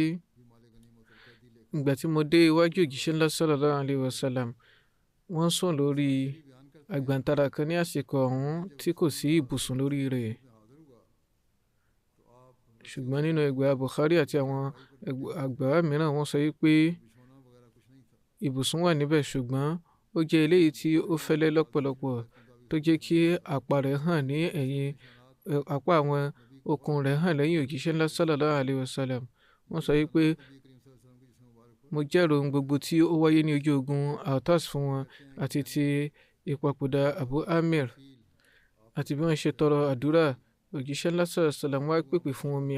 ìgbà tí mo dé iwájú òjíṣẹ́ ńlá sallallahu alayhi wa sallam, wọ́n sùn lórí àgbàntara kan ní àsìkò ọ̀hún tí kò sí ibùsùn lórí rẹ̀. Ṣùgbọ́n nínú ẹgbàá Bukhari àti àwọn àgbàá mìíràn wọ́n sọ wípé ibùsùn wà níbẹ̀, ṣùgbọ́n ó jẹ́ eléyìí tí ó fẹ́lẹ́ lọ́pọ̀lọpọ̀ tó jẹ́ kí àpá rẹ̀ hàn ní ẹ̀yìn apá àwọn okùn rẹ̀ hàn lẹ́yìn òjíṣẹ́ ńlá sallallahu alayhi wa sallam. Wọ́n sọ wípé mo jẹ́rìí ohun gbogbo tí ó wáyé ní ojú ogun Autas fún wọn àti ti ìpapòdà Abu Amir àti bí wọ́n ṣe tọrọ àdúrà. Òjíṣẹ́ ńlá sallallahu alayhi wa sallam wá pèpè fún omi,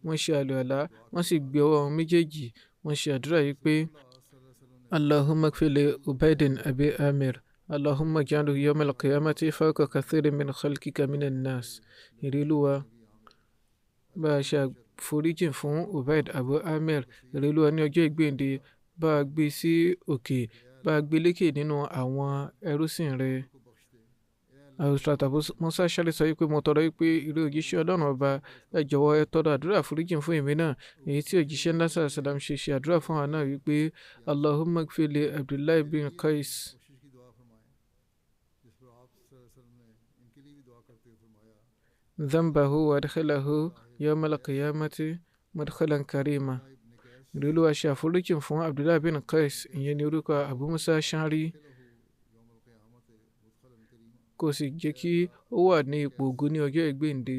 wọ́n ṣe àlùwàlá, wọ́n sì gbé ọwọ́ wọn méjèèjì, wọ́n ṣe àdúrà yìí pé Allahumma ighfir li Ubaydin Abi Amir, Allahumma ij'alhu yawm al-qiyamati fawqa kathirin min khalqika min an-nas. Ìrẹ́lúwa bá a ṣe àforíjì fún Ubayd Abu Amir. Ìrẹ́lúwa ní ọjọ́ ìgbéǹde bá a gbé sí òkè, bá a gbé lékè nínú àwọn ẹrúsìn rẹ̀. Abu Musa Ash'ari sọ wípé mo tọrọ wípé ìrẹ́ òjíṣẹ́ Ọlọ́run ọba, ẹ jọ̀wọ́ ẹ tọrọ àdúrà àforíjì fún èmi náà. Èyí tí òjíṣẹ́ ńlá sallallahu alayhi wa sallam ṣe àdúrà fún wa náà wípé Allahumma ighfir li Abdullah bin Qais dhanbahu wa adkhilahu yawm al-qiyamati madkhalan karima. Ìrẹ́lúwa ṣe àforíjì fún Abdullah bin Qais, ìyẹn ní orúkọ Abu Musa Ash'ari, kò sì jẹ́ kí ó wà ní ipò ògo ní ọjọ́ ìgbéǹde.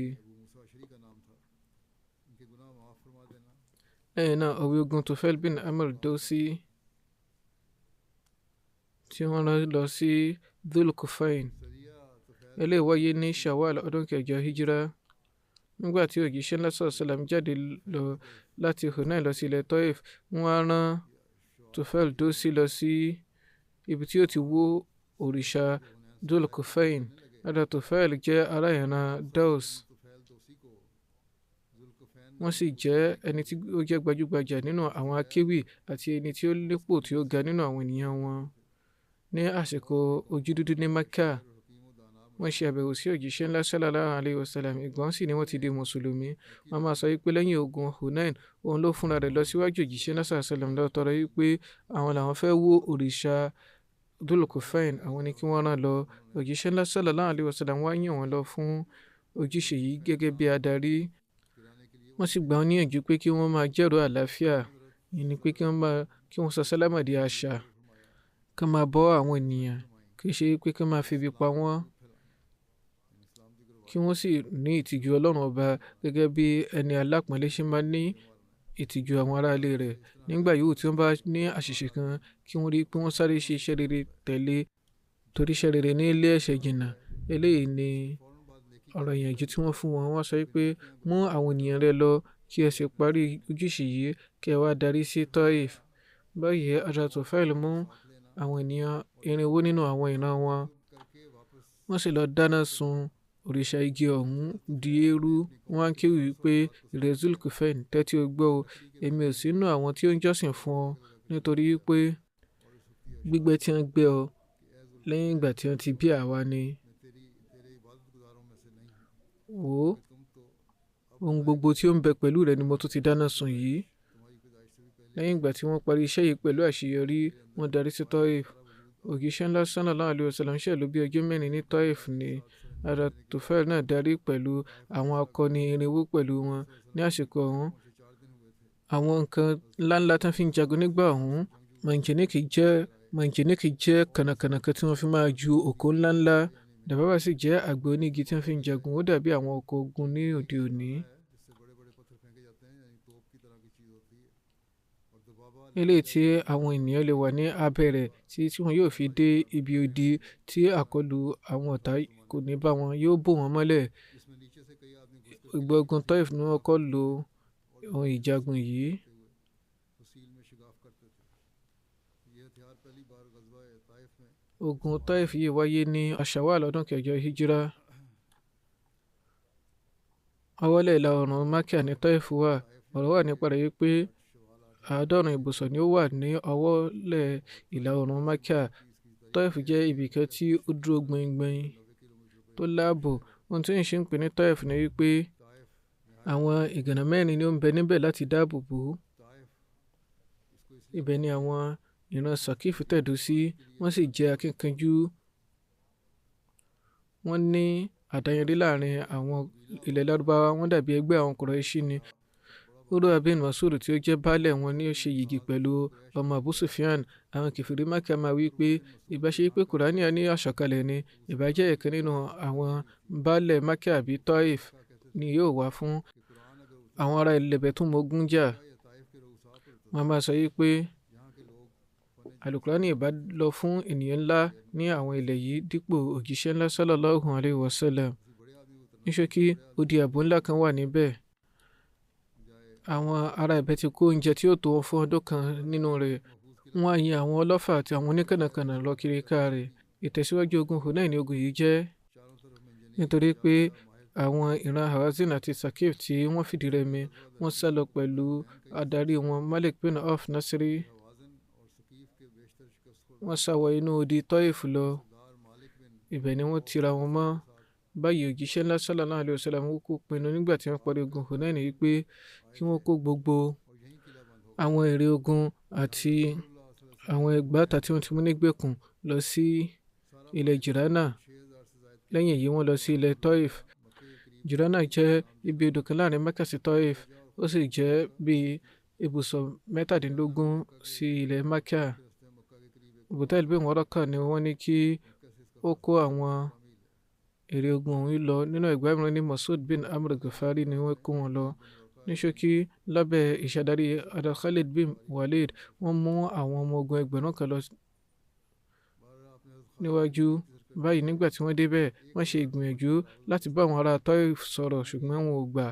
Lẹ́yìn náà ọ̀wé ogun Tufail bin Amr Dawsi tí wọ́n rán lọ sí Dhul Kufayn. Eléyìí wáyé ní Shawwal ọdún kẹjọ hijira. Nígbà tí òjíṣẹ́ ńlá sallallahu alayhi wa sallam jáde lọ láti Hunayn lọ sí ilẹ̀ Taif, wọ́n á rán Tufail Dawsi lọ sí ibi tí ó ti wó òrìṣà Dhul Kufayn. Tufail jẹ́ ará ìran Daws, wọ́n sì jẹ́ ẹni tí ó jẹ́ gbajúgbajà nínú àwọn akéwì àti ẹni tí ó lépò tí ó ga nínú àwọn ènìyàn wọn. Ní àsìkò ojú dúdú ní Mecca, wọ́n ṣe àbẹ̀wò sí òjíṣẹ́ ńlá sallallahu alayhi wa sallam, ìgbọ́n sì ni wọ́n ti di mùsùlùmí. Wọ́n máa sọ wípé lẹ́yìn ogun Hunayn, òun ló fúnra rẹ̀ lọ síwájú òjíṣẹ́ ńlá sallallahu alayhi wa sallam lọ tọrọ wípé àwọn làwọn fẹ́ wó òrìṣà Dhul Kufayn, àwọn ni kí wọ́n rán lọ. Òjíṣẹ́ ńlá sallallahu alayhi wa sallam wá yàn wọ́n lọ fún ojúṣe yìí gẹ́gẹ́ bí adarí. Wọ́n sì gbà wọ́n níyànjú pé kí wọ́n máa jẹ́rò àlàáfíà, ìyẹn ni pé kí wọ́n sọ sálámà di àṣà, kí wọ́n máa bọ́ àwọn ènìyàn, kì í ṣe pé kí wọ́n máa fi ibi pa wọ́n, kí wọ́n sì ní ìtìjú Ọlọ́run ọba gẹ́gẹ́ bí ẹni alápọ̀nlé ṣe máa ní ìtìjú àwọn aráalé rẹ̀. Nígbà yòówù tí wọ́n bá ní àṣìṣe kan, kí wọ́n rí i pé wọ́n sáré ṣe iṣẹ́ rere tẹ̀lé, torí iṣẹ́ rere ní ilé ẹ̀ṣẹ̀ jìnnà. Eléyìí ni ọ̀rọ̀ ìyànjú tí wọ́n fún wọn. Wọ́n sọ pé mú àwọn ènìyàn rẹ lọ kí ẹ sì parí ojúṣe yìí kí ẹ wá darí sí Taif. Báyìí Tufail mú àwọn ènìyàn 400 nínú àwọn ìran wọn, wọ́n sì lọ dáná sun òrìṣà igi ọ̀hún di eérú. Wọ́n á kéwì wípé ìrẹ́ Dhul Kufayn, tẹ́tí o gbọ́ o, èmi ò sí nínú àwọn tí ó ń jọ́sìn fún ọ, nítorí wípé gbígbẹ́ tí wọ́n gbẹ́ ọ lẹ́yìn ìgbà tí wọ́n ti bí àwa ni. Wò ó, ohun gbogbo tí ó ń bẹ pẹ̀lú rẹ̀ ni mo tún ti dáná sun yìí. Lẹ́yìn ìgbà tí wọ́n parí iṣẹ́ yìí pẹ̀lú àṣeyọrí, wọ́n darí sí Taif. Òjíṣẹ́ ńlá sallallahu alayhi wa sallam ṣẹ̀ lò bí ọjọ́ 4 ní Taif ni. Tufail náà darí pẹ̀lú àwọn akọni 400 pẹ̀lú wọn. Ní àsìkò ọ̀hún, àwọn nǹkan ńláńlá tí wọ́n fi ń jagun nígbà ọ̀hún, manjaniki jẹ́ kànàkànà kan tí wọ́n fi máa ju òkò ńláńlá. Dababa sì jẹ́ àgbẹ̀ onígi tí wọ́n fi ń jagun. Ó dàbí àwọn ọkọ̀ ogun ní òde òní. eléyìí tí àwọn ènìyàn lè wà ní abẹ́ rẹ̀ tí wọn yóò fi dé ibi odi tí àkọlù àwọn ọ̀tá kò ní bá wọn, yóò bò wọ́n mọ́lẹ̀. Ìgbà ogun Taif ni wọ́n kọ́ lo ohun ìjagun yìí. Ogun Taif yìí wáyé ní Shawwal ọdún kẹjọ hijira. Àwọlẹ̀ ìlà oòrùn Mákà ní Taif wà. Ọ̀rọ̀ wà nípa rẹ̀ wípé 90 ibùsọ̀ ni ó wà ní àwọlẹ̀ ìlà oòrùn Mákà. Taif jẹ́ ibìkan tí ó dúró gbọ̀ngbọ̀n tó láàbò. Ohun tí ń ṣe ń pè ní Taif ni wípé àwọn ìgànnà mẹ́rin ni ó ń bẹ níbẹ̀ láti dáàbò bò. Ibẹ̀ ni àwọn ìran Sakif tẹ̀dó sí, wọ́n sì jẹ́ akíkanjú. Wọ́n ní àdáyanrí láàrin àwọn ilẹ̀ Lárúbáwá, wọ́n dàbí ẹgbẹ́ àwọn Quraishi ni. Urwa bin Mas'ud tí ó jẹ́ baálẹ̀ wọn ni ó ṣe yìgì pẹ̀lú ọmọ Abu Sufyan. Àwọn kèfèrí Mákà máa wí pé ìbá ṣe pé Kùránì ní àṣàkalẹ̀ ni, ìbá jẹ́ ìkan nínú àwọn baálẹ̀ Mákà àbí Taif ni yóò wá fún àwọn ará ilẹ̀ tó mógún jà. Wọ́n máa sọ wípé Al-Qur'ani ìbá lọ fún ènìyàn ńlá ní àwọn ilẹ̀ yìí dípò òjíṣẹ́ ńlá sallallahu alayhi wa sallam. Ní ṣókí, odi ààbò ńlá kan wà níbẹ̀. Àwọn ará ibẹ̀ ti kó oúnjẹ tí ó tó wọn fún ọdún kan nínú rẹ̀. Wọ́n á yin àwọn ọlọ́fà àti àwọn oníkànnàkànnà lọ kiri ká rẹ̀. Ìtẹ̀síwájú ogun Hunain ni ogun yìí jẹ́, nítorí pé àwọn ìran Hawazin àti Sakif tí wọ́n fìdí rẹmi, wọ́n sá lọ pẹ̀lú adarí wọn Malik bin Auf Nasri. Wọ́n sá wọ inú odi Taif lọ. Ibẹ̀ ni wọ́n tira wọn mọ́. Báyìí òjíṣẹ́ ńlá sallallahu alayhi wa sallam kó pinnu nígbà tí wọ́n parí ogun Hunain wípé kí wọ́n kó gbogbo àwọn èrè ogun àti àwọn ẹgbàáta tí wọ́n ti mú nígbèkùn lọ sí ilẹ̀ Jirana. Lẹ́yìn èyí wọ́n lọ sí ilẹ̀ Taif. Jirana jẹ́ ibi odò kan láàrin Mecca sí Taif. Ó sì jẹ́ bí ibùsọ̀ 17 sí ilẹ̀ Mecca. Budail bin Waraka ni wọ́n ní kí ó kó àwọn èrè ogun òun lọ. Nínú ẹgbẹ́ mìíràn ní Mas'ud bin Amr Ghifari ni wọ́n kó wọn lọ. Ní ṣókí, lábẹ́ ìṣàdarí Khalid bin Walid, wọ́n mú àwọn ọmọ ogun 1000 kan lọ níwájú. Báyìí nígbà tí wọ́n débẹ̀, wọ́n ṣe ìgbìyànjú láti bá àwọn ará Taif sọ̀rọ̀ ṣùgbọ́n wọn ò gbà.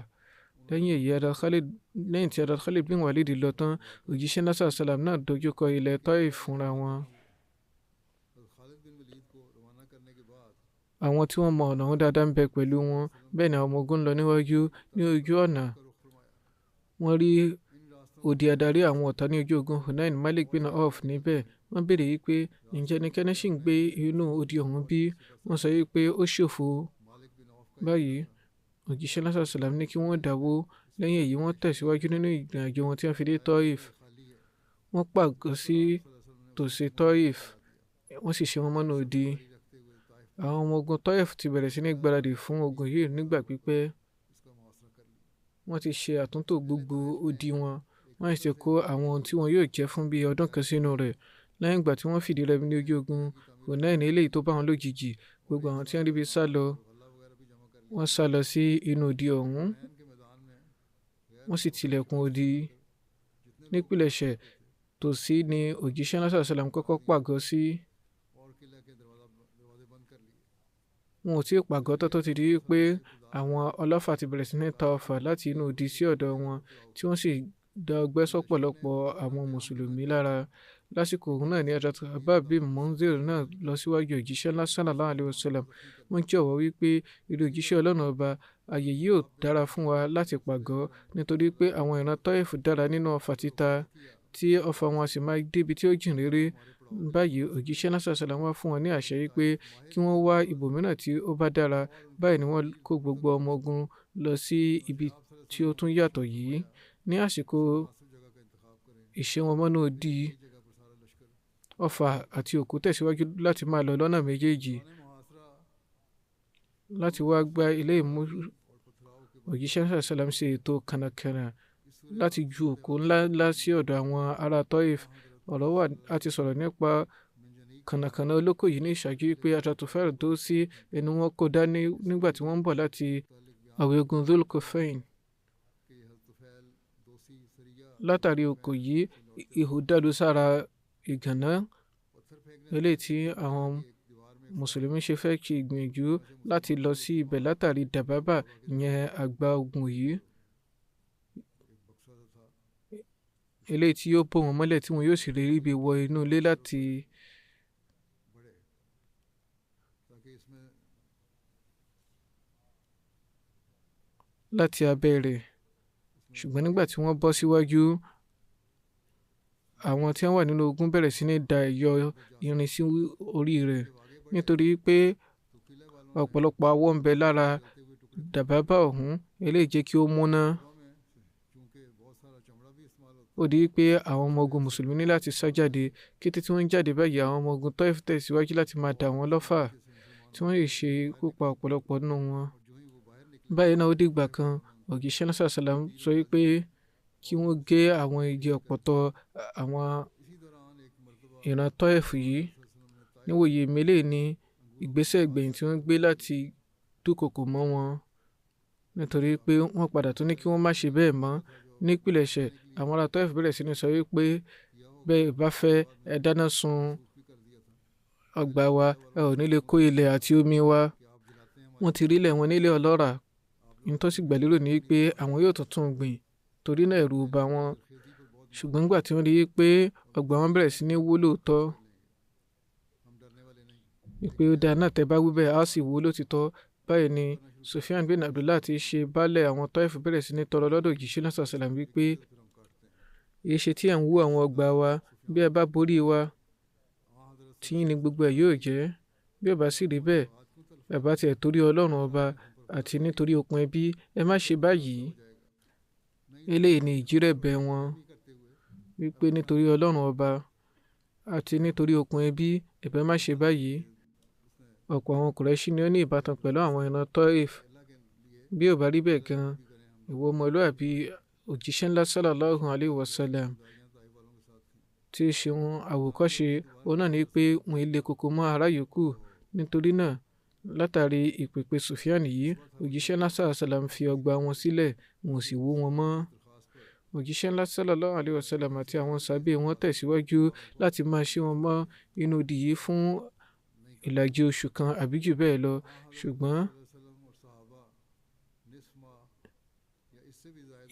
Lẹ́yìn tí Khalid bin Walid lọ tán, òjíṣẹ́ náà sallam náà dojú kọ ilẹ̀ Taif fúnra wọn. Àwọn tí wọ́n mọ ọ̀nà wọn dáadáa ń bẹ pẹ̀lú wọn. Bẹ́ẹ̀ ni àwọn ọmọ ogun ń lọ níwájú. Ní ojú ọ̀nà, wọ́n rí odi adarí àwọn ọ̀tá ní ojú ogun Hunain, Malik bin Auf níbẹ̀. Wọ́n béèrè wípé ǹjẹ́ ẹnikẹ́ni ṣì ń gbé inú odi ọ̀hún bí? Wọ́n sọ wípé ó ṣòfò. Báyìí òjíṣẹ́ náà sallam ní kí wọ́n dáwó. Lẹ́yìn èyí wọ́n tẹ̀síwájú nínú ìrìnàjò wọn tí wọ́n fi dé Taif. Wọ́n pàgọ́ sí tòsí Taif, wọ́n sì ṣe wọn mọ́nà odi. Àwọn ọmọ ogun Taif ti bẹ̀rẹ̀ sí ní gbáradì fún ogun yìí nígbà pípẹ́. Wọ́n ti ṣe àtúntò gbogbo odi wọn. Wọ́n sì ti kó àwọn ohun tí wọn yóò jẹ́ fún bí ọdún kan sínú rẹ̀. Lẹ́yìn ìgbà tí wọ́n fìdí rẹmi ní ojú ogun Hunain, eléyìí tó bá wọn lójijì, gbogbo àwọn tí wọ́n rí bí sá lọ, wọ́n sá lọ sí inú odi ọ̀hún. Wọ́n sì tilẹ̀kùn odi. Nípìlẹ̀ṣẹ̀ tòsí ni òjíṣẹ́ náà sallam kọ́kọ́ pàgọ́ sí. Wọn ò tí ì pàgọ́ tó ti di pé àwọn ọlọ́fà ti bẹ̀rẹ̀ sí ní ta ọfà láti inú odi sí ọ̀dọ̀ wọn, tí wọ́n sì dá ọgbẹ́ sọ́pọ̀lọpọ̀ àwọn mùsùlùmí lára. Lásìkò òun náà ni Habab bin Munzir náà lọ síwájú òjíṣẹ́ ńlá sallallahu alayhi wa sallam. Wọ́n jọ̀wọ́ wípé irú òjíṣẹ́ Ọlọ́run ọba, ààyè yìí ò dára fún wa láti pàgọ́, nítorí pé àwọn ìran Taif dára nínú ọfà títa tí ọfà wọn sì máa débi tí ó jìn réré. Báyìí òjíṣẹ́ náà sallam wá fún wọn ní àṣẹ wípé kí wọ́n wá ibòmíràn tí ó bá dára. Báyìí ni wọ́n kó gbogbo ọmọ ogun lọ sí ibi tí ó tún yàtọ̀ yìí. Ní àsìkò ìṣe wọn mọ́nà odi, ọfà àti òkú tẹ̀síwájú láti máa lọ lọ́nà méjèèjì láti wá gba ilé ìmú. Òjíṣẹ́ náà sallam ṣe ètò kànnàkànnà láti ju òkú ńlá sí ọ̀dọ̀ àwọn ará Taif. Ọ̀rọ̀ wà a ti sọ̀rọ̀ nípa kànnàkànnà olóko yìí ní ìṣáájú pé Tufail dó sí ẹnu wọn kó dání nígbà tí wọ́n ń bọ̀ láti àwẹ̀ ogun Dhul Khufayn. látàrí okò yìí ihò dàlú sára ìgànná eléyìí tí àwọn mùsùlùmí ṣe fẹ́ ṣe ìgbìyànjú láti lọ sí ibẹ̀ látàrí dàbàbà ìyẹn àgbá ogun yìí eléyìí tí yóò bò wọ́n mọ́lẹ̀ tí wọn yóò sì rí ibi wọ inú ilé láti abẹ́ rẹ̀ ṣùgbọ́n nígbà tí wọ́n bọ́ síwájú àwọn tí wọ́n wà nínú ogun bẹ̀rẹ̀ sí ní da ẹ̀yọ irin sí orí rẹ̀ nítorí pé ọ̀pọ̀lọpọ̀ awọ ń bẹ lára dàbàbà ọ̀hún eléyìí jẹ́ kí ó múná ó di pé àwọn ọmọ ogun mùsùlùmí ní láti sá jáde kété tí wọ́n ń jáde báyìí àwọn ọmọ ogun Taif tẹ̀síwájú láti máa dà wọ́n lọ́fà tí wọ́n lè ṣe ikú pa ọ̀pọ̀lọpọ̀ nínú wọn báyìí náà ó dìgbà kan òjíṣẹ́ náà sàlám sọ wípé kí wọ́n gé àwọn igi ọ̀pọ̀tọ́ àwọn ìran Taif yìí níwòye mélèé ní ìgbésẹ̀ ìgbẹ̀yìn tí wọ́n gbé láti dúkokò mọ́ wọn nítorí pé wọ́n padà tún ní kí wọ́n má ṣe bẹ́ẹ̀ mọ́ nípìnlẹ̀ṣẹ̀ àwọn ará Taif bẹ̀rẹ̀ sí ní sọ wípé bẹ́ẹ̀ bá fẹ́ ẹ dáná sun ọgbà wa ẹ ò ní lè kó ilẹ̀ àti omi wa wọ́n ti rí ilẹ̀ wọn nílé ọlọ́ràá ní tó sì gbàlérò ní pé àwọn yóò tuntun gbìn torí náà ẹ̀rù bà wọ́n ṣùgbọ́n nígbà tí wọ́n rí pé ọgbà wọn bẹ̀rẹ̀ sí ní wó lóòótọ́ pé ó dáa náà tẹ́ bá wí bẹ́ẹ̀ á sì wó lótìtọ́ báyìí ni Sufyan bin Abdullah ti ṣe baálẹ̀ àwọn Taif bẹ̀rẹ̀ sí ní tọrọ lọ́dọ̀ òjíṣẹ́ náà sàlám wípé èyí ṣe tí ẹ̀ ń wó àwọn ọgbà wa bí ẹ bá borí wa tíyín ni gbogbo ẹ̀ yóò jẹ́ bí ó bá sì rí bẹ́ẹ̀ ẹ bá tiẹ̀ torí Ọlọ́run ọba àti nítorí okùn ẹbí ẹ má ṣe báyìí eléyìí ni ìjírẹ̀bẹ̀ wọn wípé nítorí Ọlọ́run ọba àti nítorí okùn ẹbí ẹ má ṣe báyìí ọ̀pọ̀ àwọn Kùrẹ́ṣì ni ó ní ìbátan pẹ̀lú àwọn ìran Taif bí ò bá rí bẹ́ẹ̀ gan ìwọ ọmọlúàbí òjíṣẹ́ ńlá sallallahu alayhi wa sallam tí í ṣe wọn àwòkọ́ṣe òun náà ni pé wọn ilé koko mọ́ ará yòókù nítorí náà látàrí ìpèpè Sufyan yìí òjíṣẹ́ ńlá sallam fi ọgbà wọn sílẹ̀ wọn ò sì wó wọn mọ́ òjíṣẹ́ ńlá sallallahu alayhi wa sallam àti àwọn sàbẹ̀ wọn tẹ̀síwájú láti máa ṣí wọn mọ́ inú odi yìí fún ìlàjì oṣù kan àbí jù bẹ́ẹ̀ lọ ṣùgbọ́n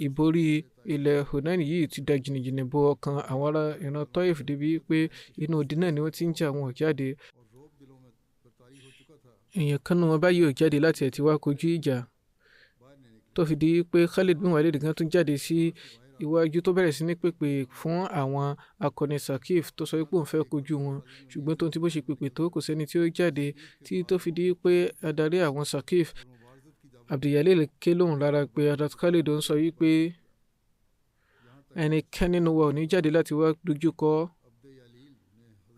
ìborí ilẹ̀ Hunain yìí ti da jìnnìjìnnì bo ọkàn àwọn ará ìran Taif débi pé inú odi náà ni wọ́n ti ń jà wọn jáde èèyàn kan náà wọn báyìí ò jáde láti ẹ̀ ti wá kojú ìjà tó fi di pé Khalid bin Walid kan tún jáde sí iwájú tó bẹ̀rẹ̀ sí ní pèpè fún àwọn akọni Sakif tó sọ pé òun fẹ́ kojú wọn ṣùgbọ́n tó ń tí bó ṣe pèpè tó kò sẹ́ni tí ó jáde tí tó fi di pé adarí àwọn Sakif Abdiyalil ké lóhùn lára pé Hazrat Khalid ń sọ wípé ẹnikẹ́ni nínú wa ò ní jáde láti wá dojúkọ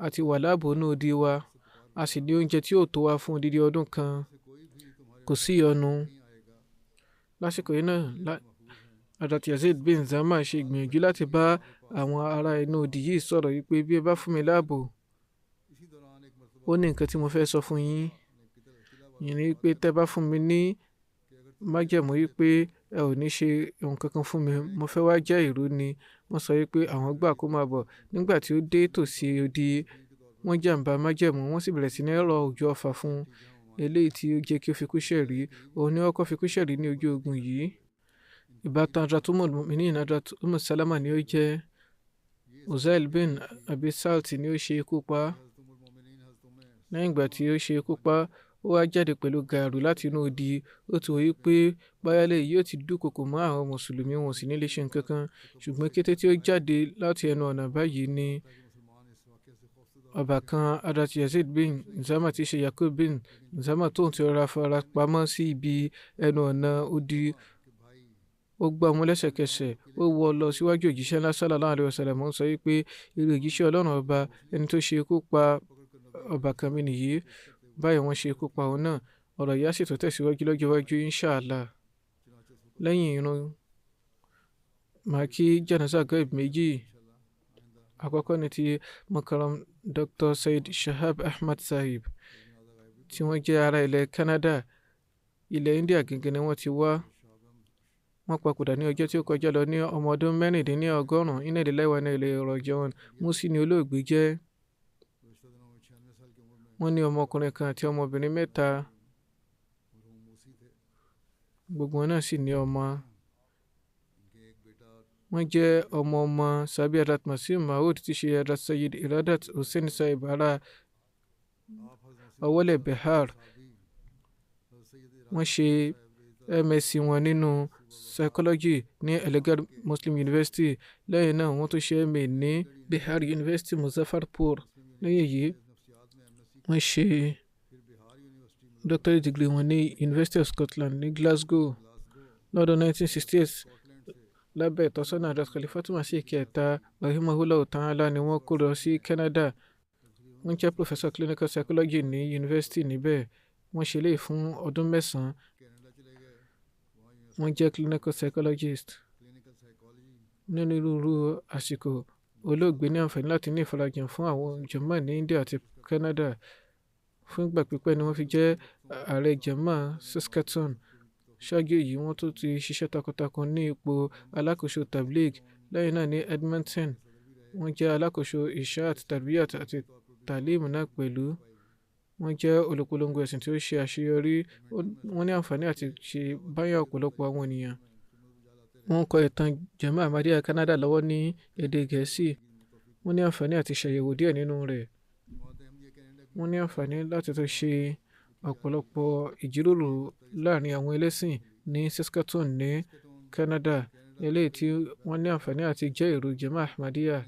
àti wà láàbò ní odi wa a sì ní oúnjẹ tí yóò tó wa fún odidi ọdún kan kò sí ìyọnu lásìkò yìí náà Hazrat Yazid bin Zama ṣe ìgbìyànjú láti bá àwọn ará inú odi yìí sọ̀rọ̀ wípé bí ẹ bá fún mi láàbò ó ní nǹkan tí mo fẹ́ sọ fún yín ìyẹn ni pé tẹ́ bá fún mi ní májẹ̀mú wípé ẹ ò ní ṣe ohun kankan fún mi mo fẹ́ wá jẹ́ ìrú ni wọ́n sọ wípé àwọn gbà kó máa bọ̀ nígbà tí ó dé tòsí odi wọ́n jàǹbá májẹ̀mú wọ́n sì bẹ̀rẹ̀ sí ní rọ òjò ọfà fún eléyìí tí ó jẹ́ kí ó fi kú ṣẹ̀rí òun ni ó kọ́ fi kú ṣẹ̀rí ní ojú ogun yìí ìbátan Hazrat Mu'minin Hazrat Salama ni ó jẹ́ Uzail bin Abi Salt ni ó ṣe ikú pa lẹ́yìn ìgbà tí ó ṣe ikú pa ó wá jáde pẹ̀lú gàrú láti inú odi ó ti wòye pé báyálẹ̀ yóò ti dúnkokò mọ́ àwọn mùsùlùmí wọn sì ní lè ṣe nǹkan kan ṣùgbọ́n kété tí ó jáde láti ẹnu ọ̀nà báyìí ni ọbàkan Hazrat Yazid bin Zama ti ṣe Yakub bin Zama tóun ti rọra fara pamọ́ sí ibi ẹnu ọ̀nà odi ó gbá ọmọ lẹ́sẹ̀kẹsẹ̀ ó wọ́ lọ síwájú òjíṣẹ́ ńlá sallallahu alaihi wasallam ó sọ wípé irú òjíṣẹ́ Ọlọ́run ọba ẹni tó ṣe ikú pa ọbàkan mi nìyí báyìí wọ́n ṣe ikú pa òun náà ọ̀rọ̀ yìí á sì tó tẹ̀síwájú lọ́jọ́ iwájú inṣàlá lẹ́yìn irun màá kí jánásà gaib méjì àkọ́kọ́ ní ti Mukarram Dr. Said Shahab Ahmad Sahib tí wọ́n jẹ́ ará ilẹ̀ Canada ilẹ̀ India gẹ́gẹ́ ni wọ́n ti wá wọ́n papòdà ní ọjọ́ tí ó kọjá lọ ní ọmọ ọdún mẹ́rìndínlọ́gọ́rùn-ún. Inna lillahi wa inna ilayhi raji'un. Músí ni olóògbé jẹ́. Wọ́n ní ọmọkùnrin kan àti ọmọbìnrin mẹ́ta, gbogbo wọn náà sì ní ọmọ. wọ́n jẹ́ ọmọ Sabi Hazrat Masih Maud tí ṣe Hazrat Sayyid Iradat Hussain Sahib ará Awole Bihar. wọ́n ṣe MSc wọn nínú psychology ní Aligarh Muslim University. lẹ́yìn náà wọ́n tún ṣe MA ní Bihar University Muzaffarpur. lẹ́yìn èyí wọ́n ṣe doctorate degree wọn ní University of Scotland ní Glasgow. lọ́dún 1968 lábẹ́ ìtọ́sọ́nà Hazrat Khalifatu Masih kẹta rahimahullahu ta'ala ni wọ́n kó lọ sí Canada. wọ́n jẹ́ professor clinical psychology ní university níbẹ̀. wọ́n ṣe léyìí fún ọdún 9. wọ́n jẹ́ clinical psychologist. nínú irú àsìkò olóògbé ní àǹfààní láti ní ìfarajìn fún àwọn jàmáà ní India àti Canada. fún ìgbà pípẹ́ ni wọ́n fi jẹ́ ààrẹ jàmáà Saskatoon. ṣáájú èyí wọ́n tún ti ṣiṣẹ́ takuntakun ní ipò alákòóso tabligh. lẹ́yìn náà ní Edmonton wọ́n jẹ́ alákòóso Ishaat Tarbiyat àti Talim náà pẹ̀lú. wọ́n jẹ́ olùpolongo ẹ̀sìn tí ó ṣe àṣeyọrí. wọ́n ní àǹfààní àti ṣe báyà ọ̀pọ̀lọpọ̀ àwọn ènìyàn. wọ́n kọ ìtàn Jama'a Ahmadiyya Canada lọ́wọ́ ní èdè Gẹ̀ẹ́sì. wọ́n ní àǹfààní àti ṣàyẹ̀wò díẹ̀ nínú rẹ̀. wọ́n ní àǹfààní láti tún ṣe ọ̀pọ̀lọpọ̀ ìjíròrò láàrin àwọn ẹlẹ́sìn ní Saskatoon ní Canada. eléyìí tí wọ́n ní àǹfààní àti jẹ́ èrò Jama'a Ahmadiyya.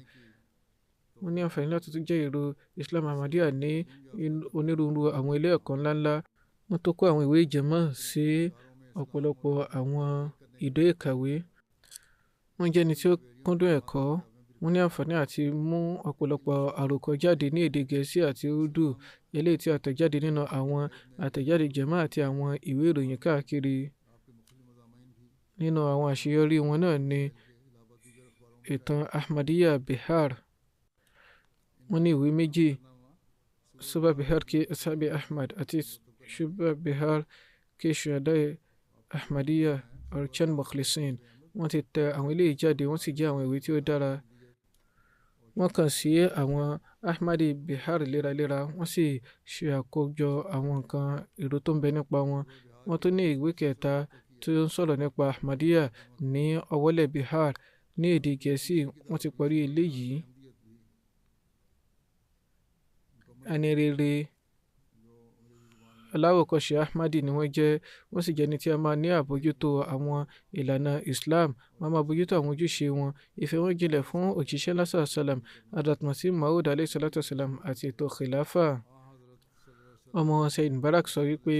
wọ́n ní àǹfààní láti tún jẹ́ èrò Islam Ahmadiyya ní onírúurú àwọn ilé ẹ̀kọ́ ńláńlá. wọ́n tó kó àwọn ìwé ìjẹ́mọ̀ sí ọ̀pọ̀lọpọ̀ àwọn ìdó ìkàwé. wọ́n jẹ́ ẹni tí ó kúndùn ẹ̀kọ́. wọ́n ní àǹfààní àti mú ọ̀pọ̀lọpọ̀ àròkọ jáde ní èdè Gẹ̀ẹ́sì àti Urdu, eléyìí tí a tẹ̀ jáde nínú àwọn àtẹ̀jáde Jama'a àti àwọn ìwé ìròyìn káàkiri. nínú àwọn àṣeyọrí wọn náà ni ìtàn Ahmadiyya Bihar. wọ́n ní ìwé méjì, Subha Bihar ke Ashabi Ahmad àti Subha Bihar ke Shuhadae Ahmadiyya और चंद मुखलिसीन. wọ́n ti tẹ àwọn eléyìí jáde, wọ́n sì jẹ́ àwọn ìwé tí ó dára. wọ́n kàn sí àwọn Ahmadi Bihar léraléra, wọ́n sì ṣe àkójọ àwọn nǹkan èrò tó ń bẹ nípa wọn. wọ́n tún ní ìwé kẹta tí ó ń sọ̀rọ̀ nípa Ahmadiyya ní Awole Bihar ní èdè Gẹ̀ẹ́sì. wọ́n ti parí eléyìí. ẹni rere aláwòkọ́ṣe Ahmadi ni wọ́n jẹ́. wọ́n sì jẹ́ ẹni tí a máa ní àbójútó àwọn ìlànà Islam. wọ́n máa bójútó àwọn ojúṣe wọn. ìfẹ́ wọn jinlẹ̀ fún òjíṣẹ́ lásán salam Hazrat Masih Maud alayhi salatu salam àti ètò khilafa. ọmọ Sayyid Mubarak sọ wípé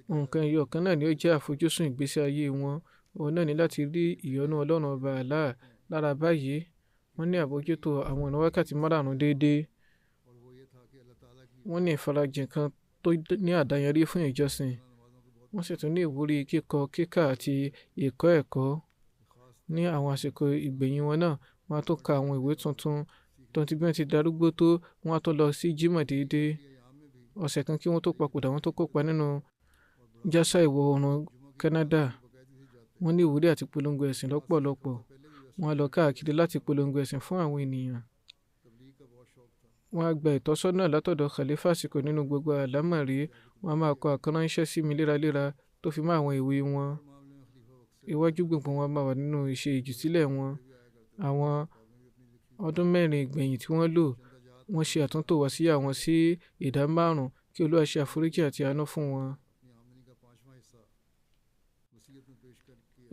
nǹkan ẹyọ kan náà ni ó jẹ́ àfojúsùn ìgbésí ayé wọn. òun náà ní láti rí ìyọ́nú Ọlọ́run ọba Allah. lára báyìí wọ́n ní àbójútó àwọn ọ̀nà wákàtí márààrún déédéé. wọ́n ní ìfarajìn kan tó ní àdáyanrí fún ìjọsìn. wọ́n sì tún ní ìwúrí kíkọ, kíkà àti ìkọ́ ẹ̀kọ́. ní àwọn àsìkò ìgbẹ̀yìn wọn náà, wọ́n á tún ka àwọn ìwé tuntun. tó ti bí wọ́n ti darúgbó tó, wọ́n á tún lọ sí Jímọ̀ déédéé. ọ̀sẹ̀ kan kí wọ́n tó papòdà, wọ́n tó kópa nínú jásà ìwọ̀ oòrùn Canada. wọ́n ní ìwúrí àti polongo ẹ̀sìn lọ́pọ̀lọpọ̀. wọ́n á lọ káàkiri láti polongo ẹ̀sìn fún àwọn ènìyàn. wọ́n á gba ìtọ́sọ́nà látọ̀dọ̀ Khalifa àsìkò nínú gbogbo àlámọ̀rí. wọ́n á máa kọ àkànránṣẹ́ sí mi léraléra tó fi mọ́ àwọn ìwé wọn. iwájú gbùngbùn wọn máa wà nínú ìṣe ìjùsílẹ̀ wọn. àwọn ọdún 4 ìgbẹ̀yìn tí wọ́n lò, wọ́n ṣe àtúntò wàsíyà wọn sí ìdá 5 kí Olúwa ṣe àforíjì àti àánú fún wọn.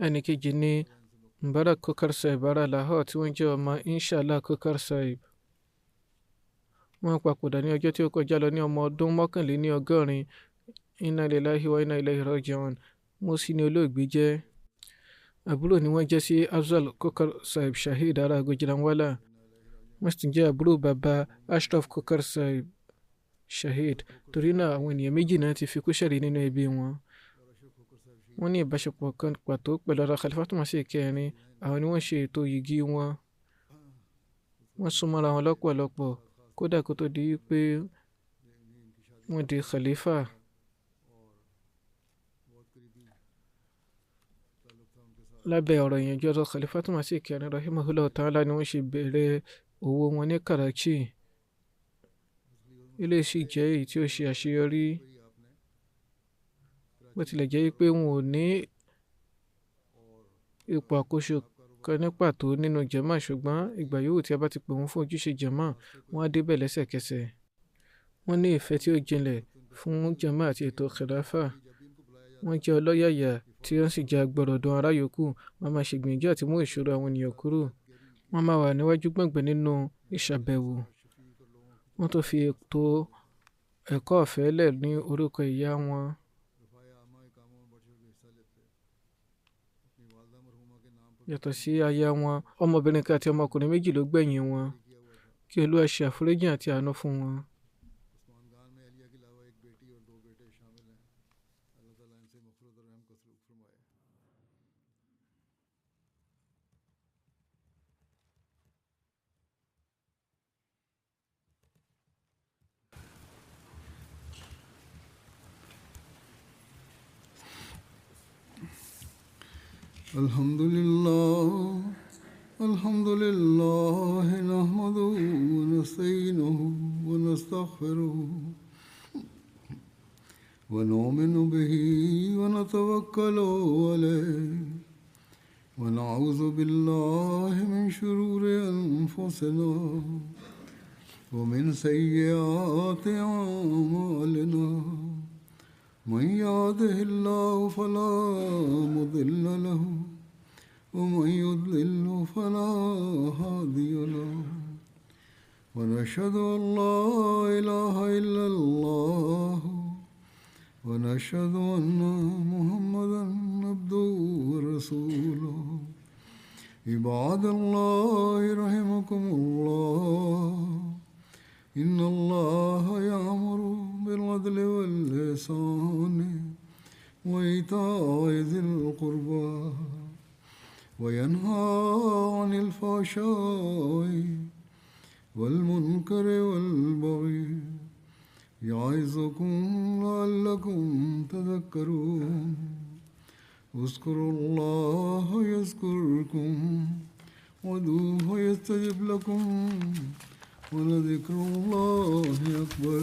ẹnì kejì ni Mubarak Kokar Sahib ará Lahore tí wọ́n jẹ́ ọmọ Inshallah Kokar Sahib. wọ́n papòdà ní ọjọ́ tí ó kọjá lọ ní ọmọ ọdún 81. Inna lillahi wa inna ilayhi raji'un. Músí ni olóògbé jẹ́. àbúrò ni wọ́n jẹ́ sí Afzal Kokar Sahib Shahid ará Gujranwala. wọ́n sì tún jẹ́ àbúrò bàbá Ashraf Kokar Sahib Shahid. torí náà àwọn ènìyàn méjì náà ti fi kú ṣẹ̀rí nínú ẹbí wọn. wọ́n ní ìbáṣepọ̀ kan pàtó pẹ̀lú ara Khalifatu Masih kẹrin. àwọn ni wọ́n ṣe ètò yìgì wọn. wọ́n súnmọ́ra wọn lọ́pọ̀lọpọ̀ kódà kó tó di pé wọ́n di khalifa. lábẹ́ ọ̀rọ̀ ìyànjú ọ̀rọ̀ Khalifatul Masih kẹrin rahimahullah ta'ala ni wọ́n ṣe bẹ̀rẹ̀ òwò wọn ní Karachi. Ilé sì jẹ́ èyí tí ó ṣe àṣeyọrí, bó tilẹ̀ jẹ́ pé wọn ò ní ipò àkóso kan ní pàtó nínú jàmáà, ṣùgbọ́n ìgbà yòówù tí a bá ti pè wọ́n fún ojúṣe jàmáà, wọ́n á débẹ̀ lẹ́sẹ̀kẹsẹ̀. Wọ́n ní ìfẹ́ tí ó jinlẹ̀ fún jàmáà àti ètò khilafa. Wọ́n jẹ́ ọlọ́yàyà tí wọ́n sì jẹ́ agbọ̀rọ̀dún ará yòókù. Wọ́n máa ṣe gbìyànjú àti mú ìṣòro àwọn ènìyàn kúrò. Wọ́n máa wà níwájú gbọ̀ngbọ̀n nínú ìṣàbẹ̀wò. Wọ́n tó fi ètò ẹ̀kọ́ ọ̀fẹ́ lẹ̀ ní orúkọ ìyá wọn. Yàtọ̀ sí aya wọn, ọmọbìnrin kan àti ọmọkùnrin méjì ló gbẹ̀yìn wọn. Kí Olúwa ṣe àforíjì àti àánú fún wọn. الحمد لله نحمده ونستعينه ونستغفره ونؤمن به ونتوكل عليه ونعوذ بالله من شرور أنفسنا ومن سيئات أعمالنا من يهده الله فلا مضل له ومن يضلل فلا هادي له ونشهد أن لا إله إلا الله ونشهد أن محمدا عبده ورسوله عباد الله رحمكم الله إن الله يأمر بالعدل والإحسان وإيتاء ذي القربى وينهى عن الفحشاء والمنكر والبغي يعظكم لعلكم تذكرون اذكروا الله يذكركم وادعوه يستجب لكم ولذكر الله أكبر.